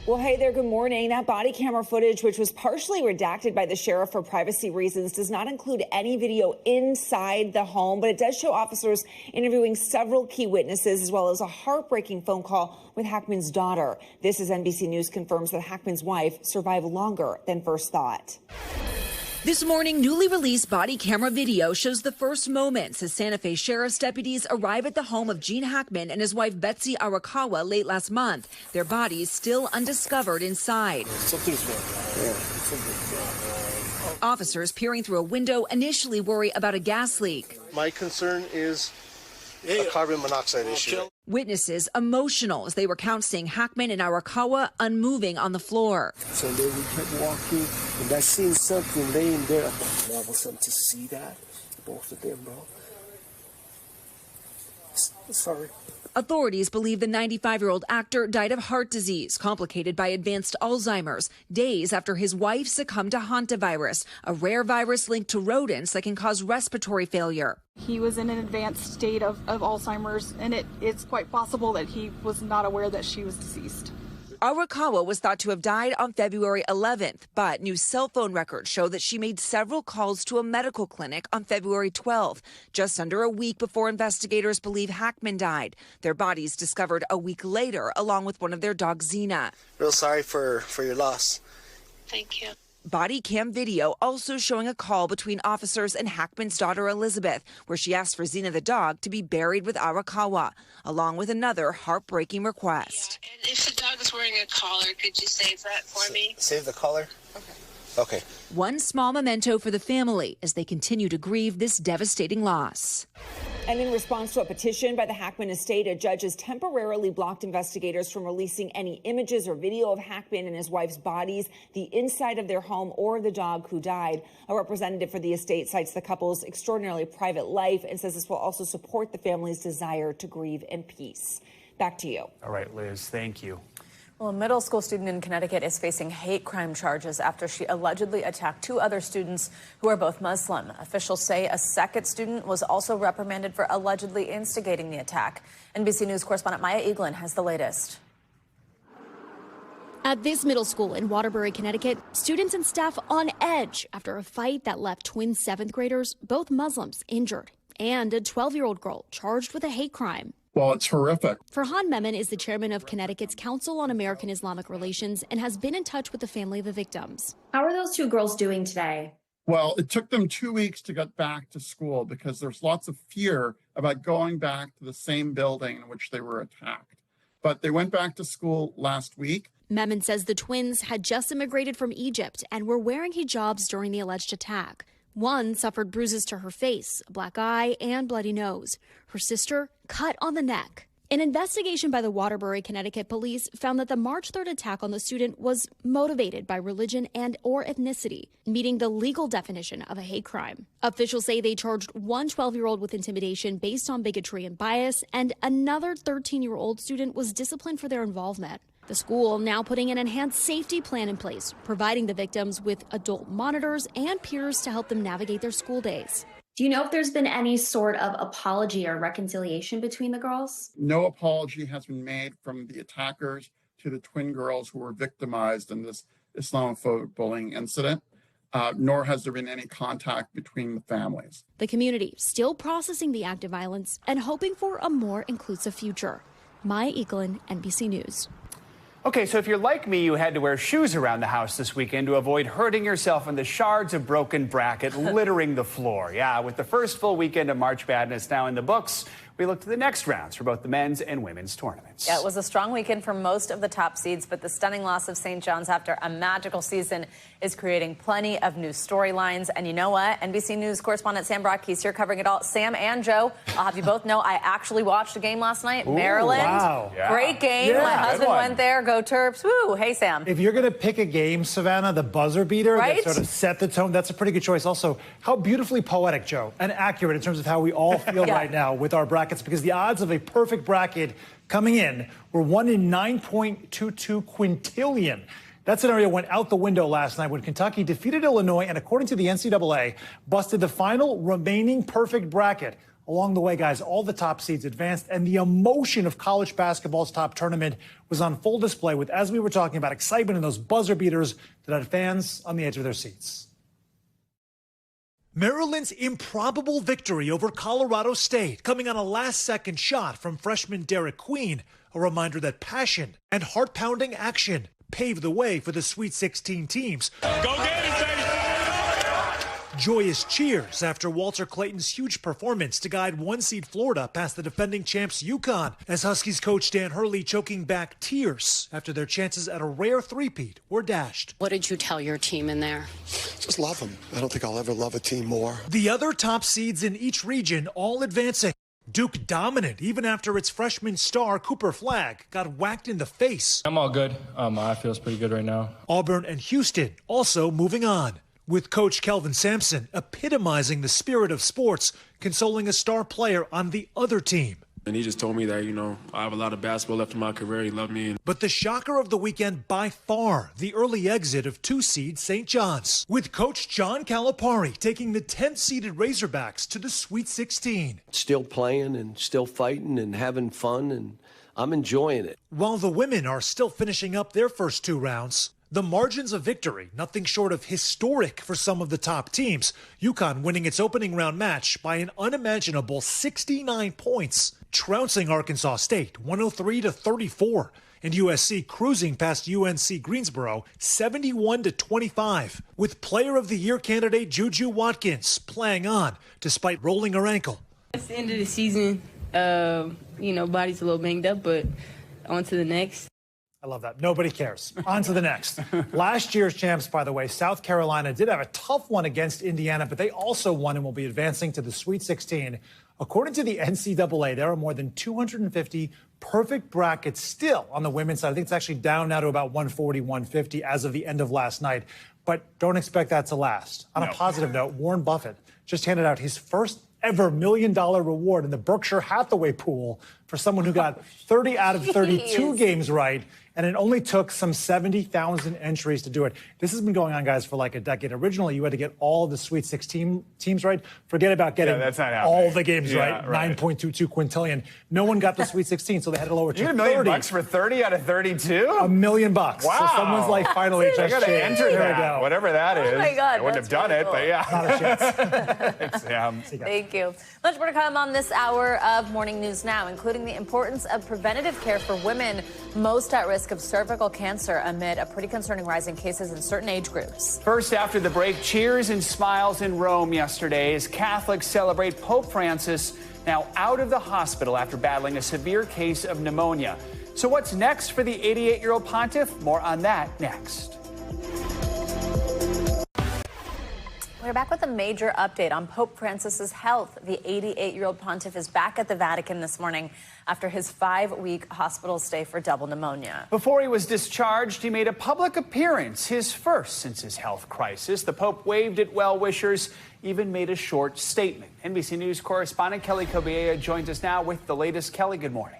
Well, hey there, good morning. That body camera footage, which was partially redacted by the sheriff for privacy reasons, does not include any video inside the home, but it does show officers interviewing several key witnesses, as well as a heartbreaking phone call with Hackman's daughter. This, as NBC News confirms, that Hackman's wife survived longer than first thought. This morning, newly released body camera video shows the first moments as Santa Fe Sheriff's deputies arrive at the home of Gene Hackman and his wife Betsy Arakawa late last month. Their bodies still undiscovered inside. Officers peering through a window initially worry about a gas leak. My concern is a carbon monoxide issue. Witnesses emotional as they recount seeing Hackman and Arakawa unmoving on the floor. So then we kept walking, and I seen something laying there. I thought, I want something to see that. Both of them, bro. Sorry. Authorities believe the 95-year-old actor died of heart disease, complicated by advanced Alzheimer's, days after his wife succumbed to hantavirus, a rare virus linked to rodents that can cause respiratory failure. He was in an advanced state of Alzheimer's, and it's quite possible that he was not aware that she was deceased. Arakawa was thought to have died on February 11th, but new cell phone records show that she made several calls to a medical clinic on February 12th, just under a week before investigators believe Hackman died. Their bodies discovered a week later, along with one of their dogs, Xena. Real sorry for your loss. Thank you. Body cam video also showing a call between officers and Hackman's daughter Elizabeth, where she asked for Xena the dog to be buried with Arakawa, along with another heartbreaking request. Yeah, and if the dog is wearing a collar, could you save that for me? Save the collar? Okay. One small memento for the family as they continue to grieve this devastating loss. And in response to a petition by the Hackman estate, a judge has temporarily blocked investigators from releasing any images or video of Hackman and his wife's bodies, the inside of their home, or the dog who died. A representative for the estate cites the couple's extraordinarily private life and says this will also support the family's desire to grieve in peace. Back to you. All right, Liz, thank you. Well, a middle school student in Connecticut is facing hate crime charges after she allegedly attacked two other students who are both Muslim. Officials say a second student was also reprimanded for allegedly instigating the attack. NBC News correspondent Maya Eaglin has the latest. At this middle school in Waterbury, Connecticut, students and staff on edge after a fight that left twin 7th graders, both Muslims, injured, and a 12-year-old girl charged with a hate crime. Well, it's horrific. Farhan Memon is the chairman of Connecticut's Council on American Islamic Relations and has been in touch with the family of the victims. How are those two girls doing today? Well, it took them 2 weeks to get back to school because there's lots of fear about going back to the same building in which they were attacked. But they went back to school last week. Memon says the twins had just immigrated from Egypt and were wearing hijabs during the alleged attack. One suffered bruises to her face, a black eye, and bloody nose. Her sister cut on the neck. An investigation by the Waterbury, Connecticut police found that the March 3rd attack on the student was motivated by religion and or ethnicity, meeting the legal definition of a hate crime. Officials say they charged one 12-year-old with intimidation based on bigotry and bias, and another 13-year-old student was disciplined for their involvement. The school now putting an enhanced safety plan in place, providing the victims with adult monitors and peers to help them navigate their school days. Do you know if there's been any sort of apology or reconciliation between the girls? No apology has been made from the attackers to the twin girls who were victimized in this Islamophobic bullying incident, nor has there been any contact between the families. The community still processing the act of violence and hoping for a more inclusive future. Maya Eaglin, NBC News. Okay, so if you're like me, you had to wear shoes around the house this weekend to avoid hurting yourself in the shards of broken bracket littering the floor. Yeah, with the first full weekend of March Madness now in the books, we look to the next rounds for both the men's and women's tournaments. Yeah, it was a strong weekend for most of the top seeds, but the stunning loss of St. John's after a magical season is creating plenty of new storylines. And you know what? NBC News correspondent Sam Brockey's here covering it all. Sam and Joe, I'll have you both know I actually watched the game last night. Ooh, Maryland. wow. Yeah. Great game. Yeah, my husband good one. went there. Go Terps. Woo. Hey, Sam. If you're going to pick a game, Savannah, the buzzer beater Right? that sort of set the tone, that's a pretty good choice. Also, how beautifully poetic, Joe, and accurate in terms of how we all feel Yeah. right now with our bracket brackets because the odds of a perfect bracket coming in were 1 in 9.22 quintillion. That scenario went out the window last night when Kentucky defeated Illinois and, according to the NCAA, busted the final remaining perfect bracket. Along the way, guys, all the top seeds advanced, and the emotion of college basketball's top tournament was on full display with, as we were talking about, excitement and those buzzer beaters that had fans on the edge of their seats. Maryland's improbable victory over Colorado State, coming on a last-second shot from freshman Derek Queen, a reminder that passion and heart-pounding action paved the way for the Sweet 16 teams. Go get it, baby! Joyous cheers after Walter Clayton's huge performance to guide 1-seed Florida past the defending champs UConn, as Huskies coach Dan Hurley choking back tears after their chances at a rare three-peat were dashed. What did you tell your team in there? Just love them. I don't think I'll ever love a team more. The other top seeds in each region all advancing. Duke dominant even after its freshman star Cooper Flagg got whacked in the face. I'm all good. I feel pretty good right now. Auburn and Houston also moving on, with Coach Kelvin Sampson epitomizing the spirit of sports, consoling a star player on the other team. And he just told me that, I have a lot of basketball left in my career. He loved me. But the shocker of the weekend by far, the early exit of 2-seed St. John's, with Coach John Calipari taking the 10th-seeded Razorbacks to the Sweet 16. Still playing and still fighting and having fun, and I'm enjoying it. While the women are still finishing up their first 2 rounds, the margins of victory, nothing short of historic for some of the top teams. UConn winning its opening round match by an unimaginable 69 points, trouncing Arkansas State 103-34, and USC cruising past UNC Greensboro 71-25, with Player of the Year candidate Juju Watkins playing on despite rolling her ankle. It's the end of the season. Body's a little banged up, but on to the next. I love that. Nobody cares. On to the next. Last year's champs, by the way, South Carolina did have a tough one against Indiana, but they also won and will be advancing to the Sweet 16. According to the NCAA, there are more than 250 perfect brackets still on the women's side. I think it's actually down now to about 140, 150 as of the end of last night. But don't expect that to last. On a positive note, Warren Buffett just handed out his first ever $1 million reward in the Berkshire Hathaway pool for someone who got 30 out of 32 games right. And it only took some 70,000 entries to do it. This has been going on, guys, for like a decade. Originally, you had to get all the Sweet 16 teams right. Forget about getting all the games right. 9.22 quintillion. No one got the Sweet 16, so they had to lower it to 30. $1 million for 30 out of 32? $1 million. Wow. So someone's like finally just I got to enter there that, we go. whatever that is. Oh my God, I wouldn't have done it, but yeah. Not a chance. Thank you. Much more to come on this hour of Morning News Now, including the importance of preventative care for women most at risk of cervical cancer amid a pretty concerning rise in cases in certain age groups. First, after the break, cheers and smiles in Rome yesterday as Catholics celebrate Pope Francis, now out of the hospital after battling a severe case of pneumonia. So what's next for the 88-year-old pontiff? More on that next. We're back with a major update on Pope Francis's health. The 88-year-old pontiff is back at the Vatican this morning after his 5-week hospital stay for double pneumonia. Before he was discharged, he made a public appearance, his first since his health crisis. The Pope waved at well-wishers, even made a short statement. NBC News correspondent Kelly Cabella joins us now with the latest. Kelly, good morning.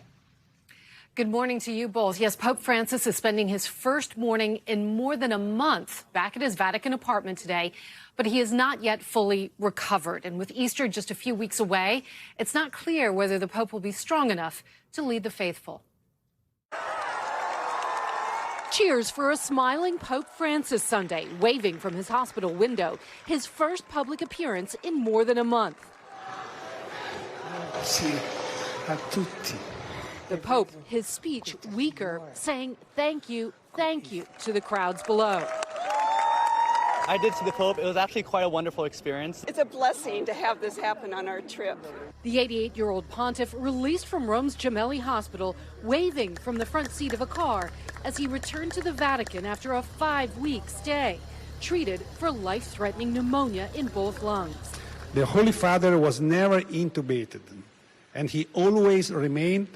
Good morning to you both. Yes, Pope Francis is spending his first morning in more than a month back at his Vatican apartment today, but he is not yet fully recovered. And with Easter just a few weeks away, it's not clear whether the Pope will be strong enough to lead the faithful. Cheers for a smiling Pope Francis Sunday, waving from his hospital window, his first public appearance in more than a month. Grazie a tutti. The Pope, his speech weaker, saying thank you to the crowds below. I did see the Pope. It was actually quite a wonderful experience. It's a blessing to have this happen on our trip. The 88-year-old pontiff released from Rome's Gemelli Hospital, waving from the front seat of a car as he returned to the Vatican after a 5-week stay, treated for life-threatening pneumonia in both lungs. The Holy Father was never intubated, and he always remained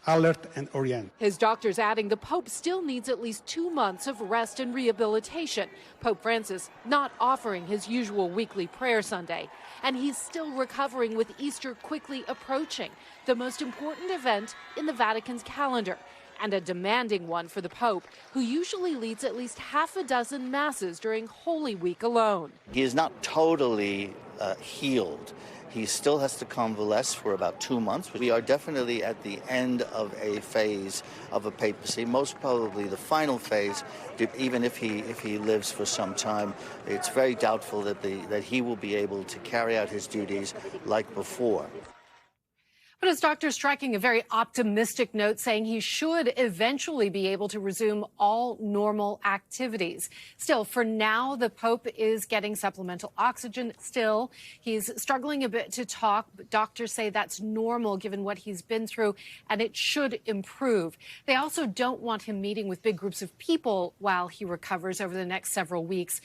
alert and orient. His doctors adding the Pope still needs at least 2 months of rest and rehabilitation. Pope Francis not offering his usual weekly prayer Sunday. And he's still recovering with Easter quickly approaching, the most important event in the Vatican's calendar, and a demanding one for the Pope, who usually leads at least half a dozen masses during Holy Week alone. He is not totally healed. He still has to convalesce for about 2 months. We are definitely at the end of a phase of a papacy, most probably the final phase. Even if he lives for some time, it's very doubtful that he will be able to carry out his duties like before. But his doctor striking a very optimistic note, saying he should eventually be able to resume all normal activities. Still, for now, the Pope is getting supplemental oxygen. Still, he's struggling a bit to talk, but doctors say that's normal given what he's been through, and it should improve. They also don't want him meeting with big groups of people while he recovers over the next several weeks.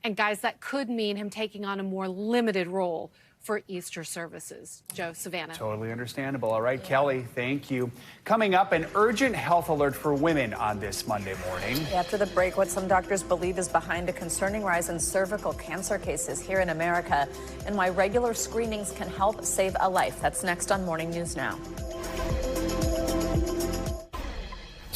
And guys, that could mean him taking on a more limited role for Easter services. Joe, Savannah. Totally understandable. All right, Kelly, thank you. Coming up, an urgent health alert for women on this Monday morning. After the break, what some doctors believe is behind a concerning rise in cervical cancer cases here in America, and why regular screenings can help save a life. That's next on Morning News Now.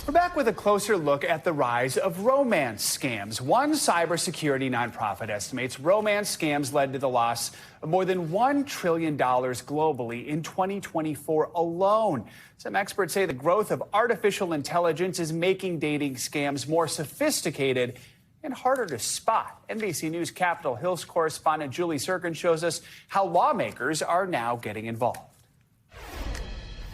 We're back with a closer look at the rise of romance scams. One cybersecurity nonprofit estimates romance scams led to the loss of more than $1 trillion globally in 2024 alone. Some experts say the growth of artificial intelligence is making dating scams more sophisticated and harder to spot. NBC News Capitol Hill's correspondent Julie Sirkin shows us how lawmakers are now getting involved.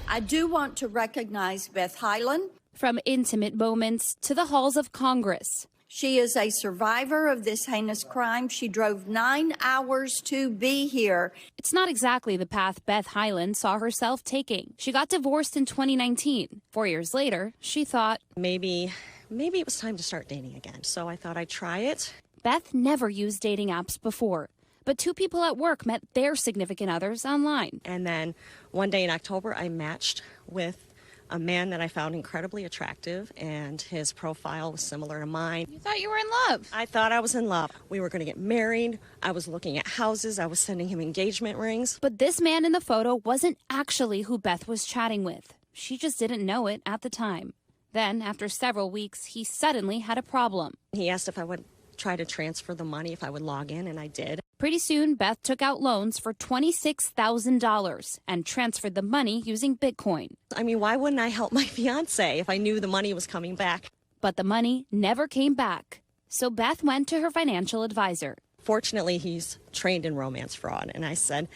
I do want to recognize Beth Hyland. From intimate moments to the halls of Congress. She is a survivor of this heinous crime. She drove 9 hours to be here. It's not exactly the path Beth Hyland saw herself taking. She got divorced in 2019. 4 years later, she thought, maybe it was time to start dating again. So I thought I'd try it. Beth never used dating apps before. But two people at work met their significant others online. And then one day in October, I matched with a man that I found incredibly attractive, and his profile was similar to mine. You thought you were in love? I thought I was in love. We were going to get married. I was looking at houses. I was sending him engagement rings. But this man in the photo wasn't actually who Beth was chatting with. She just didn't know it at the time. Then, after several weeks, he suddenly had a problem. He asked if I would try to transfer the money, if I would log in, and I did. Pretty soon, Beth took out loans for $26,000 and transferred the money using Bitcoin. I mean, why wouldn't I help my fiance if I knew the money was coming back? But the money never came back. So Beth went to her financial advisor. Fortunately, he's trained in romance fraud. And I said,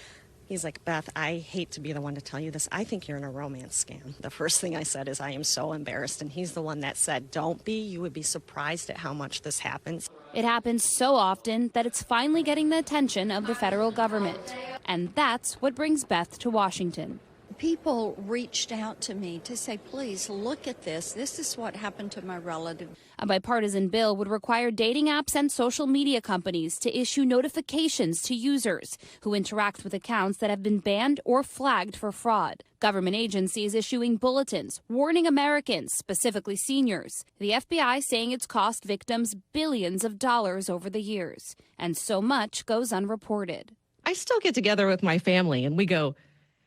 he's like, Beth, I hate to be the one to tell you this. I think you're in a romance scam. The first thing I said is, I am so embarrassed. And he's the one that said, don't be. You would be surprised at how much this happens. It happens so often that it's finally getting the attention of the federal government. And that's what brings Beth to Washington. People reached out to me to say, please look at this. This is what happened to my relative. A bipartisan bill would require dating apps and social media companies to issue notifications to users who interact with accounts that have been banned or flagged for fraud. Government agencies issuing bulletins warning Americans, specifically seniors. The FBI saying it's cost victims billions of dollars over the years. And so much goes unreported. I still get together with my family and we go,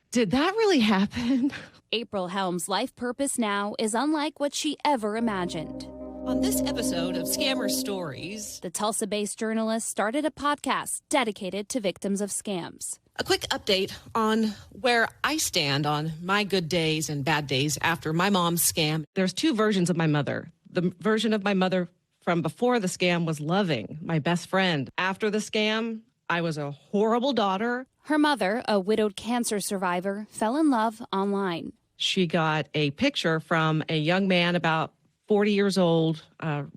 did that really happen? April Helm's life purpose now is unlike what she ever imagined. On this episode of Scammer Stories, the Tulsa-based journalist started a podcast dedicated to victims of scams. A quick update on where I stand on my good days and bad days after my mom's scam. There's two versions of my mother. The version of my mother from before the scam was loving, my best friend. After the scam, I was a horrible daughter. Her mother, a widowed cancer survivor, fell in love online. She got a picture from a young man about 40 years old,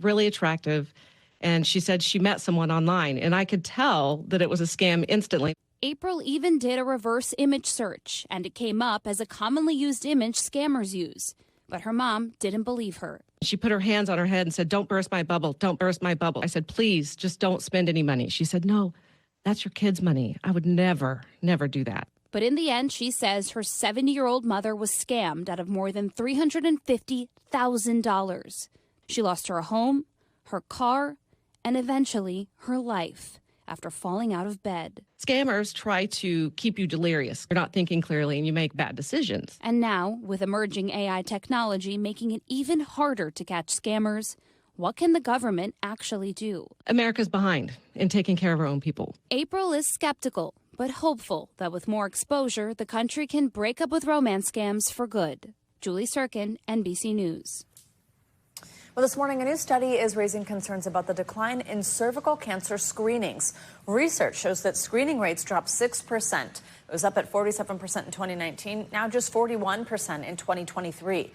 really attractive, and she said she met someone online, and I could tell that it was a scam instantly. April even did a reverse image search, and it came up as a commonly used image scammers use. But her mom didn't believe her. She put her hands on her head and said, don't burst my bubble, don't burst my bubble. I said, please, just don't spend any money. She said, no. That's your kids' money. I would never do that. But in the end, she says her 70-year-old mother was scammed out of more than $350,000. She lost her home, her car, and eventually her life after falling out of bed. Scammers try to keep you delirious. You're not thinking clearly and you make bad decisions. And now, with emerging AI technology making it even harder to catch scammers, what can the government actually do? America's behind in taking care of our own people. April is skeptical, but hopeful that with more exposure, the country can break up with romance scams for good. Julie Sirkin, NBC News. Well, this morning, a new study is raising concerns about the decline in cervical cancer screenings. Research shows that screening rates dropped 6%. It was up at 47% in 2019, now just 41% in 2023.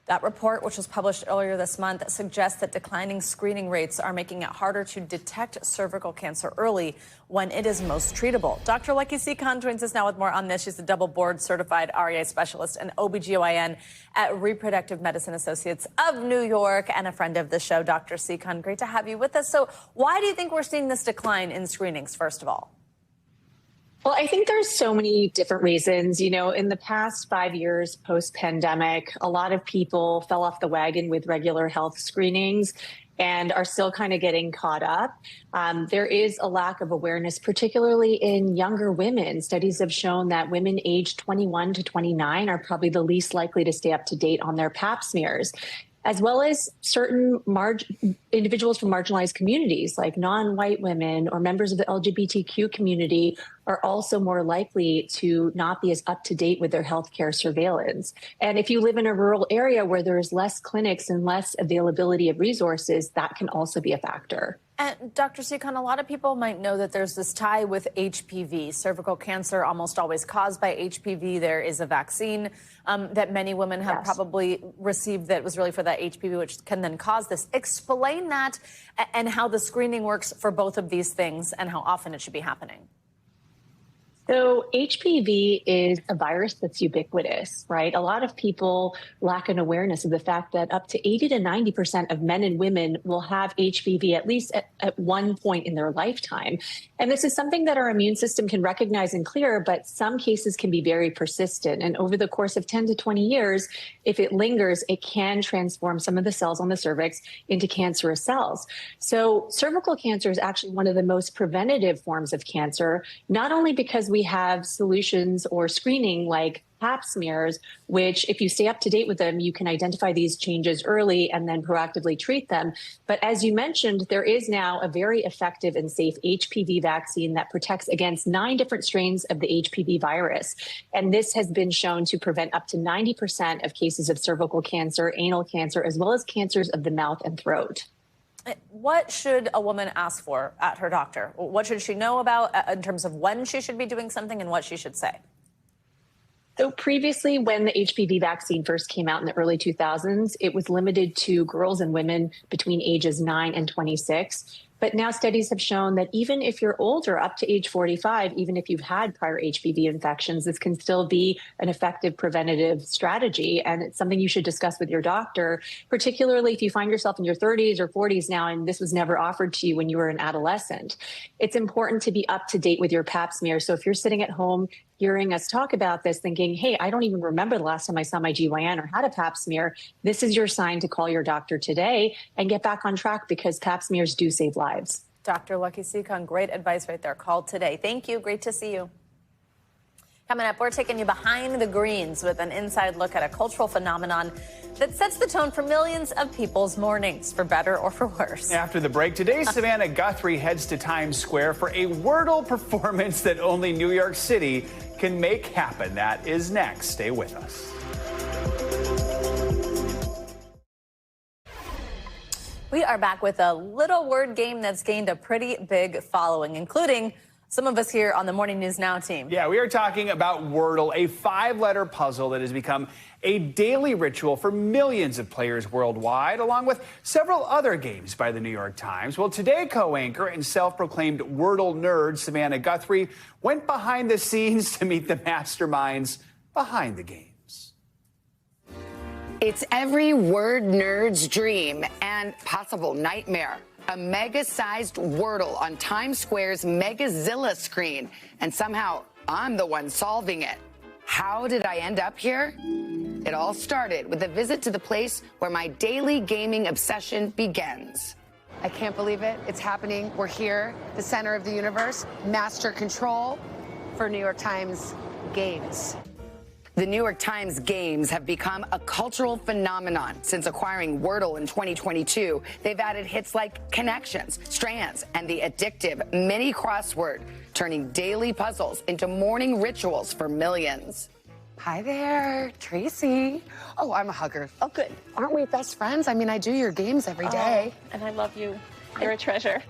That report, which was published earlier this month, suggests that declining screening rates are making it harder to detect cervical cancer early when it is most treatable. Dr. Lucky Seekon joins us now with more on this. She's a double board certified REI specialist and OBGYN at Reproductive Medicine Associates of New York and a friend of the show. Dr. Seekon, great to have you with us. So why do you think we're seeing this decline in screenings, first of all? Well, I think there's so many different reasons. You know, in the past 5 years post-pandemic, a lot of people fell off the wagon with regular health screenings and are still kind of getting caught up. There is a lack of awareness, particularly in younger women. Studies have shown that women aged 21 to 29 are probably the least likely to stay up to date on their pap smears, as well as certain individuals from marginalized communities like non-white women or members of the LGBTQ community are also more likely to not be as up to date with their healthcare surveillance. And if you live in a rural area where there's less clinics and less availability of resources, that can also be a factor. And Dr. Seekon, a lot of people might know that there's this tie with HPV. Cervical cancer almost always caused by HPV. There is a vaccine that many women have probably received that was really for that HPV, which can then cause this. Explain that and how the screening works for both of these things and how often it should be happening. So HPV is a virus that's ubiquitous, right? A lot of people lack an awareness of the fact that up to 80 to 90% of men and women will have HPV at least at one point in their lifetime. And this is something that our immune system can recognize and clear, but some cases can be very persistent. And over the course of 10 to 20 years, if it lingers, it can transform some of the cells on the cervix into cancerous cells. So cervical cancer is actually one of the most preventative forms of cancer, not only because we have solutions or screening like pap smears, which if you stay up to date with them, you can identify these changes early and then proactively treat them. But as you mentioned, there is now a very effective and safe HPV vaccine that protects against 9 different strains of the HPV virus. And this has been shown to prevent up to 90% of cases of cervical cancer, anal cancer, as well as cancers of the mouth and throat. What should a woman ask for at her doctor? What should she know about in terms of when she should be doing something and what she should say? So previously, when the HPV vaccine first came out in the early 2000s, it was limited to girls and women between ages 9 and 26. But now studies have shown that even if you're older, up to age 45, even if you've had prior HPV infections, this can still be an effective preventative strategy. And it's something you should discuss with your doctor, particularly if you find yourself in your 30s or 40s now and this was never offered to you when you were an adolescent. It's important to be up to date with your pap smear. So if you're sitting at home hearing us talk about this thinking, hey, I don't even remember the last time I saw my GYN or had a pap smear, this is your sign to call your doctor today and get back on track because pap smears do save lives. Dr. Lucky Seekon, great advice right there. Call today. Thank you. Great to see you. Coming up, we're taking you behind the greens with an inside look at a cultural phenomenon that sets the tone for millions of people's mornings, for better or for worse. After the break, today, Savannah Guthrie heads to Times Square for a Wordle performance that only New York City can make happen. That is next. Stay with us. We are back with a little word game that's gained a pretty big following, including some of us here on the Morning News Now team. Yeah, we are talking about Wordle, a 5-letter puzzle that has become a daily ritual for millions of players worldwide, along with several other games by the New York Times. Well, today, co-anchor and self-proclaimed Wordle nerd Savannah Guthrie went behind the scenes to meet the masterminds behind the games. It's every word nerd's dream and possible nightmare. A mega-sized Wordle on Times Square's Megazilla screen, and somehow I'm the one solving it. How did I end up here? It all started with a visit to the place where my daily gaming obsession begins. I can't believe it. It's happening. We're here, the center of the universe, master control for New York Times Games. The New York Times Games have become a cultural phenomenon. Since acquiring Wordle in 2022, they've added hits like Connections, Strands, and the addictive mini crossword, turning daily puzzles into morning rituals for millions. Hi there, Tracy. Oh, I'm a hugger. Oh, good. Aren't we best friends? I mean, I do your games every day. And I love you. You're a treasure.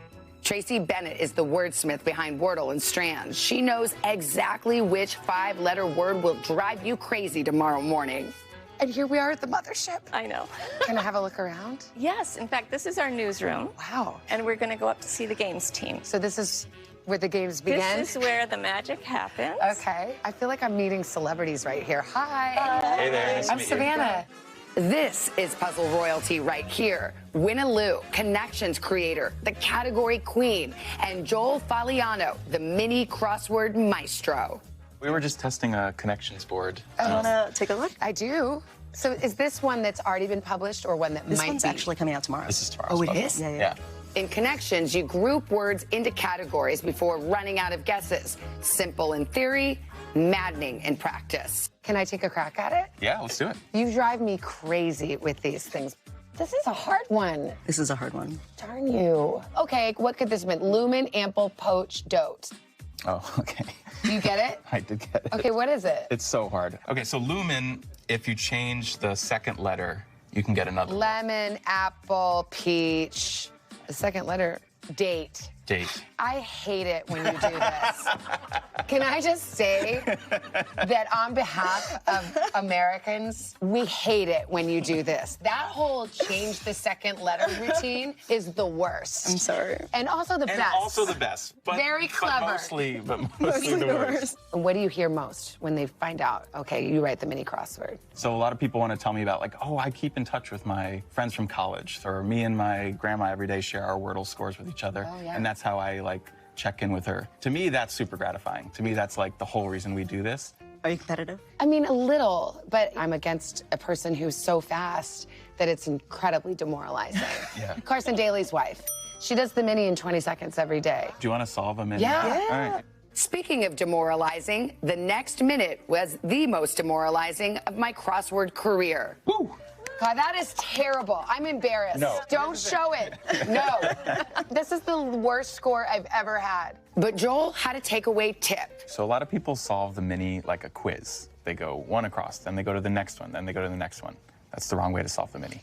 Tracy Bennett is the wordsmith behind Wordle and Strands. She knows exactly which 5-letter word will drive you crazy tomorrow morning. And here we are at the mothership. I know. Can I have a look around? Yes. In fact, this is our newsroom. Wow. And we're going to go up to see the games team. So this is where the games begin? This is where the magic happens. Okay. I feel like I'm meeting celebrities right here. Hi. Hey there. Nice to I'm meet Savannah. This is puzzle royalty right here. Winna Lou, Connections creator, the category queen, and Joel Faliano, the mini crossword maestro. We were just testing a Connections board. You want to take a look? I do. So is this one that's already been published or one that This might one's be? actually coming out tomorrow. This is tomorrow. Oh, it is? Yeah. In Connections, you group words into categories before running out of guesses. Simple in theory, maddening in practice. Can I take a crack at it? Yeah, let's do it. You drive me crazy with these things. This is a hard one. This is a hard one. Darn you. Okay, what could this mean? Lumen, ample, poach, dote. Oh, okay. Do you get it? I did get it. Okay, what is it? It's so hard. Okay, so lumen, if you change the second letter, you can get another. Lemon, apple, peach. The second letter, date. Date. I hate it when you do this. Can I just say that on behalf of Americans, we hate it when you do this. That whole change the second letter routine is the worst. I'm sorry. And also the And best. also the best. But, Very clever. But mostly the worst. What do you hear most when they find out, okay, you write the mini crossword? So a lot of people want to tell me about, like, oh, I keep in touch with my friends from college, or me and my grandma every day share our Wordle scores with each other. Oh, yeah. And that's how I, like, check in with her. To me, that's super gratifying. To me, that's, like, the whole reason we do this. Are you competitive? I mean, a little, but I'm against a person who's so fast that it's incredibly demoralizing. Yeah. Carson Daly's wife. She does the mini in 20 seconds every day. Do you want to solve them? Yeah. All right. Speaking of demoralizing, the next minute was the most demoralizing of my crossword career. Woo! God, that is terrible. I'm embarrassed. No. Don't show it. No. This is the worst score I've ever had. But Joel had a takeaway tip. So a lot of people solve the mini like a quiz. They go one across, then they go to the next one, then they go to the next one. That's the wrong way to solve the mini.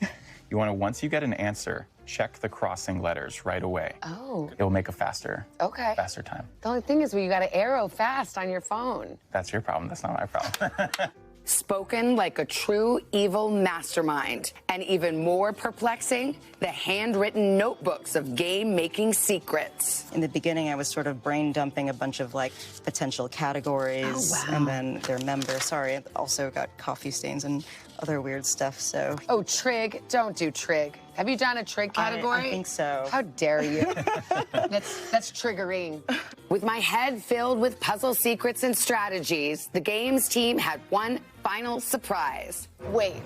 You want to, once you get an answer, check the crossing letters right away. Oh. It'll make a faster time. The only thing is, you got to arrow fast on your phone. That's your problem. That's not my problem. Spoken like a true evil mastermind. And even more perplexing, the handwritten notebooks of game-making secrets. In the beginning, I was sort of brain dumping a bunch of like potential categories, and then their members. Sorry, I also got coffee stains and other weird stuff. So. Oh, trig! Don't do trig. Have you done a trig category? I think so. How dare you? That's triggering. With my head filled with puzzle secrets and strategies, the games team had one final surprise. Wait,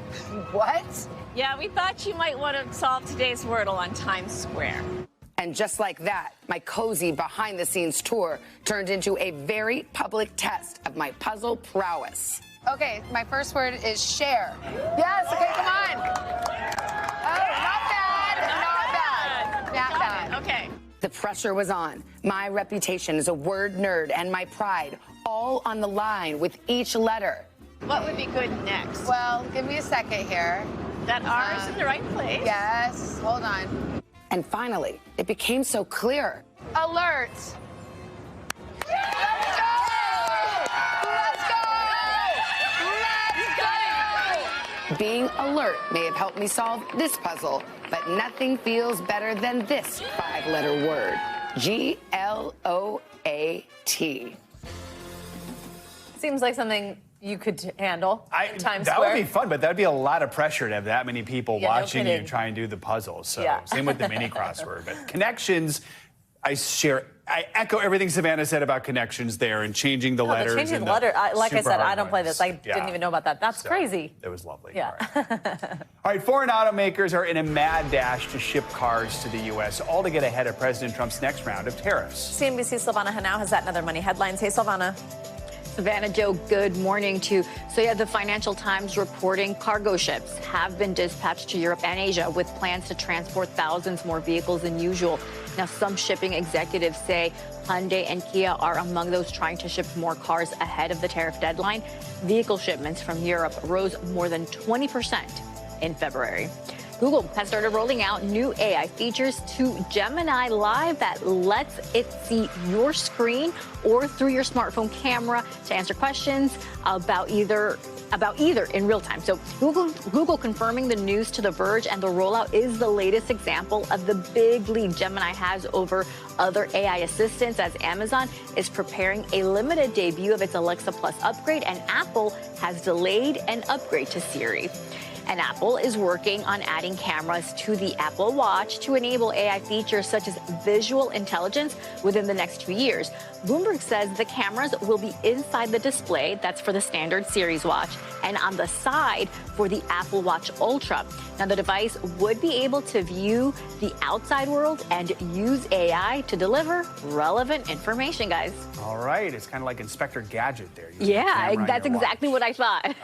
what? Yeah, we thought you might want to solve today's Wordle on Times Square. And just like that, my cozy behind-the-scenes tour turned into a very public test of my puzzle prowess. Okay, my first word is share. Yes, okay, come on. Oh, not bad, not bad. Okay. The pressure was on. My reputation as a word nerd and my pride all on the line with each letter. What would be good next? Well, give me a second here. That R is in the right place. Yes, hold on. And finally, it became so clear. Alert! Let's go! Let's go! Let's go! Being alert may have helped me solve this puzzle, but nothing feels better than this 5-letter word. G-L-O-A-T. Seems like something you could handle in Times That Square. would be fun, but that'd be a lot of pressure to have that many people watching you try and do the puzzles. So same with the mini crossword. But Connections, I echo everything Savannah said about Connections there and changing the letters. Changing the letter. Like I said, I don't play this. I didn't even know about that. That's crazy. It was lovely. Yeah. All right, foreign automakers are in a mad dash to ship cars to the U.S., all to get ahead of President Trump's next round of tariffs. CNBC's Silvana Hanau has that and other money headlines. Hey, Silvana. Savannah, Joe, good morning to you. So, the Financial Times reporting cargo ships have been dispatched to Europe and Asia with plans to transport thousands more vehicles than usual. Now, some shipping executives say Hyundai and Kia are among those trying to ship more cars ahead of the tariff deadline. Vehicle shipments from Europe rose more than 20% in February. Google has started rolling out new AI features to Gemini Live that lets it see your screen or through your smartphone camera to answer questions about either in real time. So Google confirming the news to The Verge, and the rollout is the latest example of the big lead Gemini has over other AI assistants, as Amazon is preparing a limited debut of its Alexa Plus upgrade, and Apple has delayed an upgrade to Siri. And Apple is working on adding cameras to the Apple Watch to enable AI features such as visual intelligence within the next 2 years. Bloomberg says the cameras will be inside the display, that's for the standard series watch, and on the side for the Apple Watch Ultra. Now, the device would be able to view the outside world and use AI to deliver relevant information, guys. All right. It's kind of like Inspector Gadget there. Yeah, that's exactly what I thought.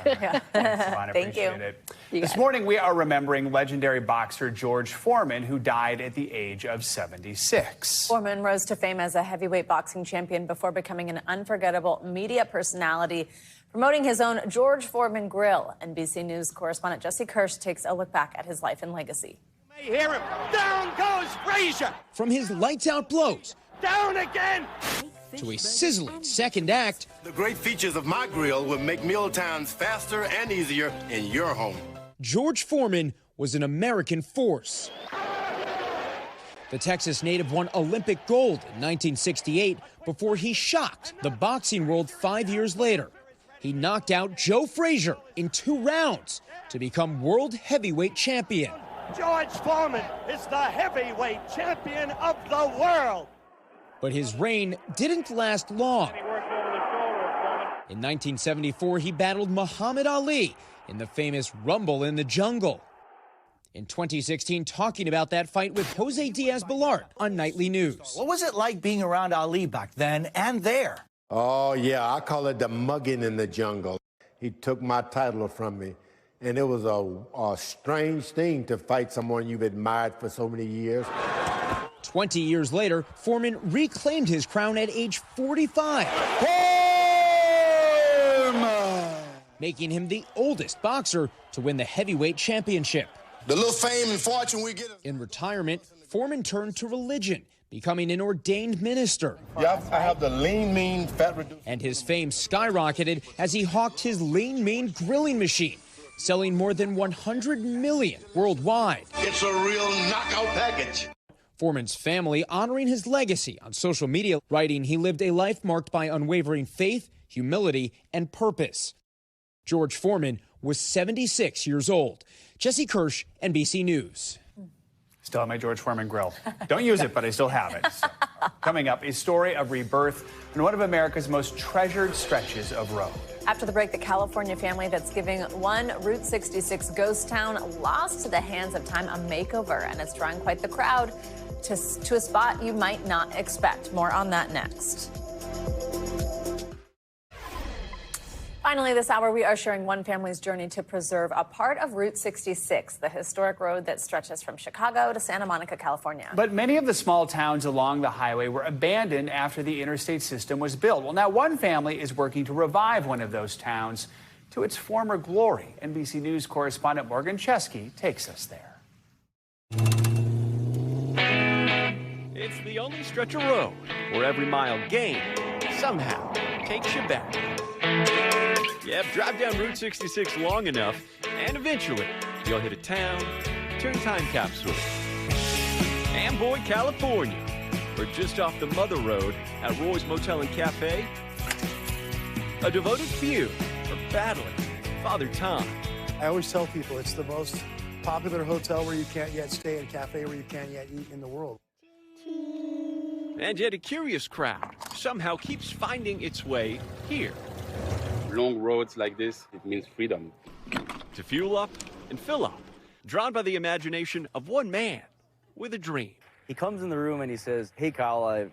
Thank you. This morning, we are remembering legendary boxer George Foreman, who died at the age of 76. Foreman rose to fame as a heavyweight boxing champion before becoming an unforgettable media personality, promoting his own George Foreman Grill. NBC News correspondent Jesse Kirsch takes a look back at his life and legacy. You may hear him. Down goes Frazier. From his lights-out blows. Down again. To a sizzling second act. The great features of my grill will make meal times faster and easier in your home. George Foreman was an American force. The Texas native won Olympic gold in 1968 before he shocked the boxing world 5 years later. He knocked out Joe Frazier in 2 rounds to become world heavyweight champion. George Foreman is the heavyweight champion of the world. But his reign didn't last long. In 1974, he battled Muhammad Ali in the famous Rumble in the Jungle. In 2016, talking about that fight with Jose Diaz-Balart on Nightly News. What was it like being around Ali back then and there? Oh, yeah, I call it the mugging in the jungle. He took my title from me, and it was a strange thing to fight someone you've admired for so many years. 20 years later, Foreman reclaimed his crown at age 45. Making him the oldest boxer to win the heavyweight championship. The little fame and fortune we get. In retirement, Foreman turned to religion, becoming an ordained minister. Yeah, I have the lean, mean, fat reduced. And his fame skyrocketed as he hawked his lean, mean grilling machine, selling more than 100 million worldwide. It's a real knockout package. Foreman's family honoring his legacy on social media, writing he lived a life marked by unwavering faith, humility, and purpose. George Foreman was 76 years old. Jesse Kirsch, NBC News. Still have my George Foreman grill. Don't use it, but I still have it. So, coming up, a story of rebirth in one of America's most treasured stretches of road. After the break, the California family that's giving one Route 66 ghost town lost to the hands of time a makeover, and it's drawing quite the crowd to a spot you might not expect. More on that next. Finally, this hour, we are sharing one family's journey to preserve a part of Route 66, the historic road that stretches from Chicago to Santa Monica, California. But many of the small towns along the highway were abandoned after the interstate system was built. Well, now one family is working to revive one of those towns to its former glory. NBC News correspondent Morgan Chesky takes us there. It's the only stretch of road where every mile gained somehow takes you back. Yep, drive down Route 66 long enough, and eventually you'll hit a town, turn time capsule. Amboy, California, or just off the Mother Road at Roy's Motel and Cafe. A devoted few are battling Father Time. I always tell people it's the most popular hotel where you can't yet stay and cafe where you can't yet eat in the world. And yet a curious crowd somehow keeps finding its way here. Long roads like this, it means freedom. To fuel up and fill up, drawn by the imagination of one man with a dream. He comes in the room and he says, "Hey, Kyle,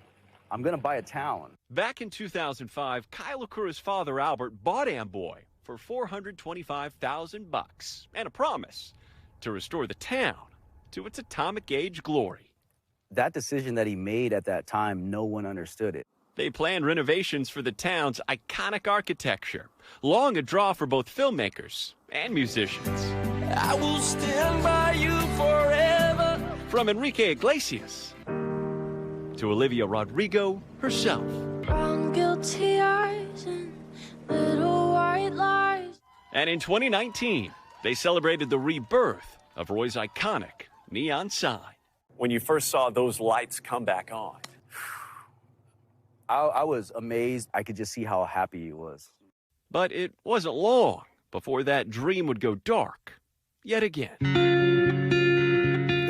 I'm going to buy a town." Back in 2005, Kyle Okura's father, Albert, bought Amboy for $425,000 and a promise to restore the town to its atomic age glory. That decision that he made at that time, no one understood it. They planned renovations for the town's iconic architecture, long a draw for both filmmakers and musicians. I will stand by you forever. From Enrique Iglesias to Olivia Rodrigo herself. Brown guilty eyes and little white lies. And in 2019, they celebrated the rebirth of Roy's iconic neon sign. When you first saw those lights come back on, I was amazed. I could just see how happy he was. But it wasn't long before that dream would go dark yet again.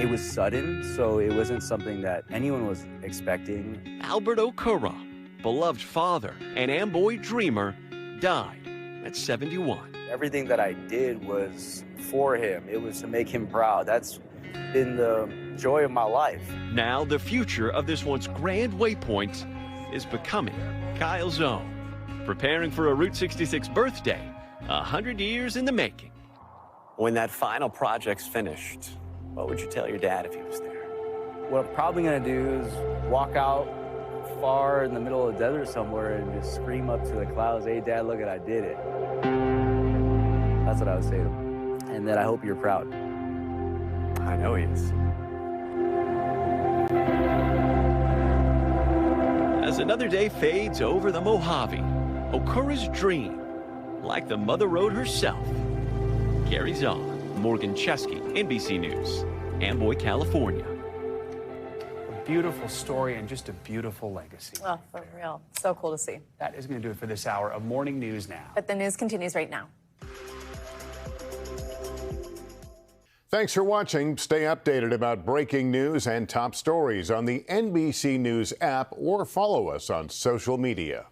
It was sudden, so it wasn't something that anyone was expecting. Albert Okura, beloved father and Amboy dreamer, died at 71. Everything that I did was for him. It was to make him proud. That's been the joy of my life. Now the future of this once grand waypoint is becoming Kyle's own, preparing for a Route 66 birthday, 100 years in the making. When that final project's finished, what would you tell your dad if he was there? What I'm probably gonna do is walk out far in the middle of the desert somewhere and just scream up to the clouds, "Hey, Dad, look at I did it." That's what I would say to him. And then I hope you're proud. I know he is. As another day fades over the Mojave, Okura's dream, like the Mother Road herself, carries on. Morgan Chesky, NBC News, Amboy, California. A beautiful story and just a beautiful legacy. Oh, for real. So cool to see. That is going to do it for this hour of Morning News Now. But the news continues right now. Thanks for watching. Stay updated about breaking news and top stories on the NBC News app or follow us on social media.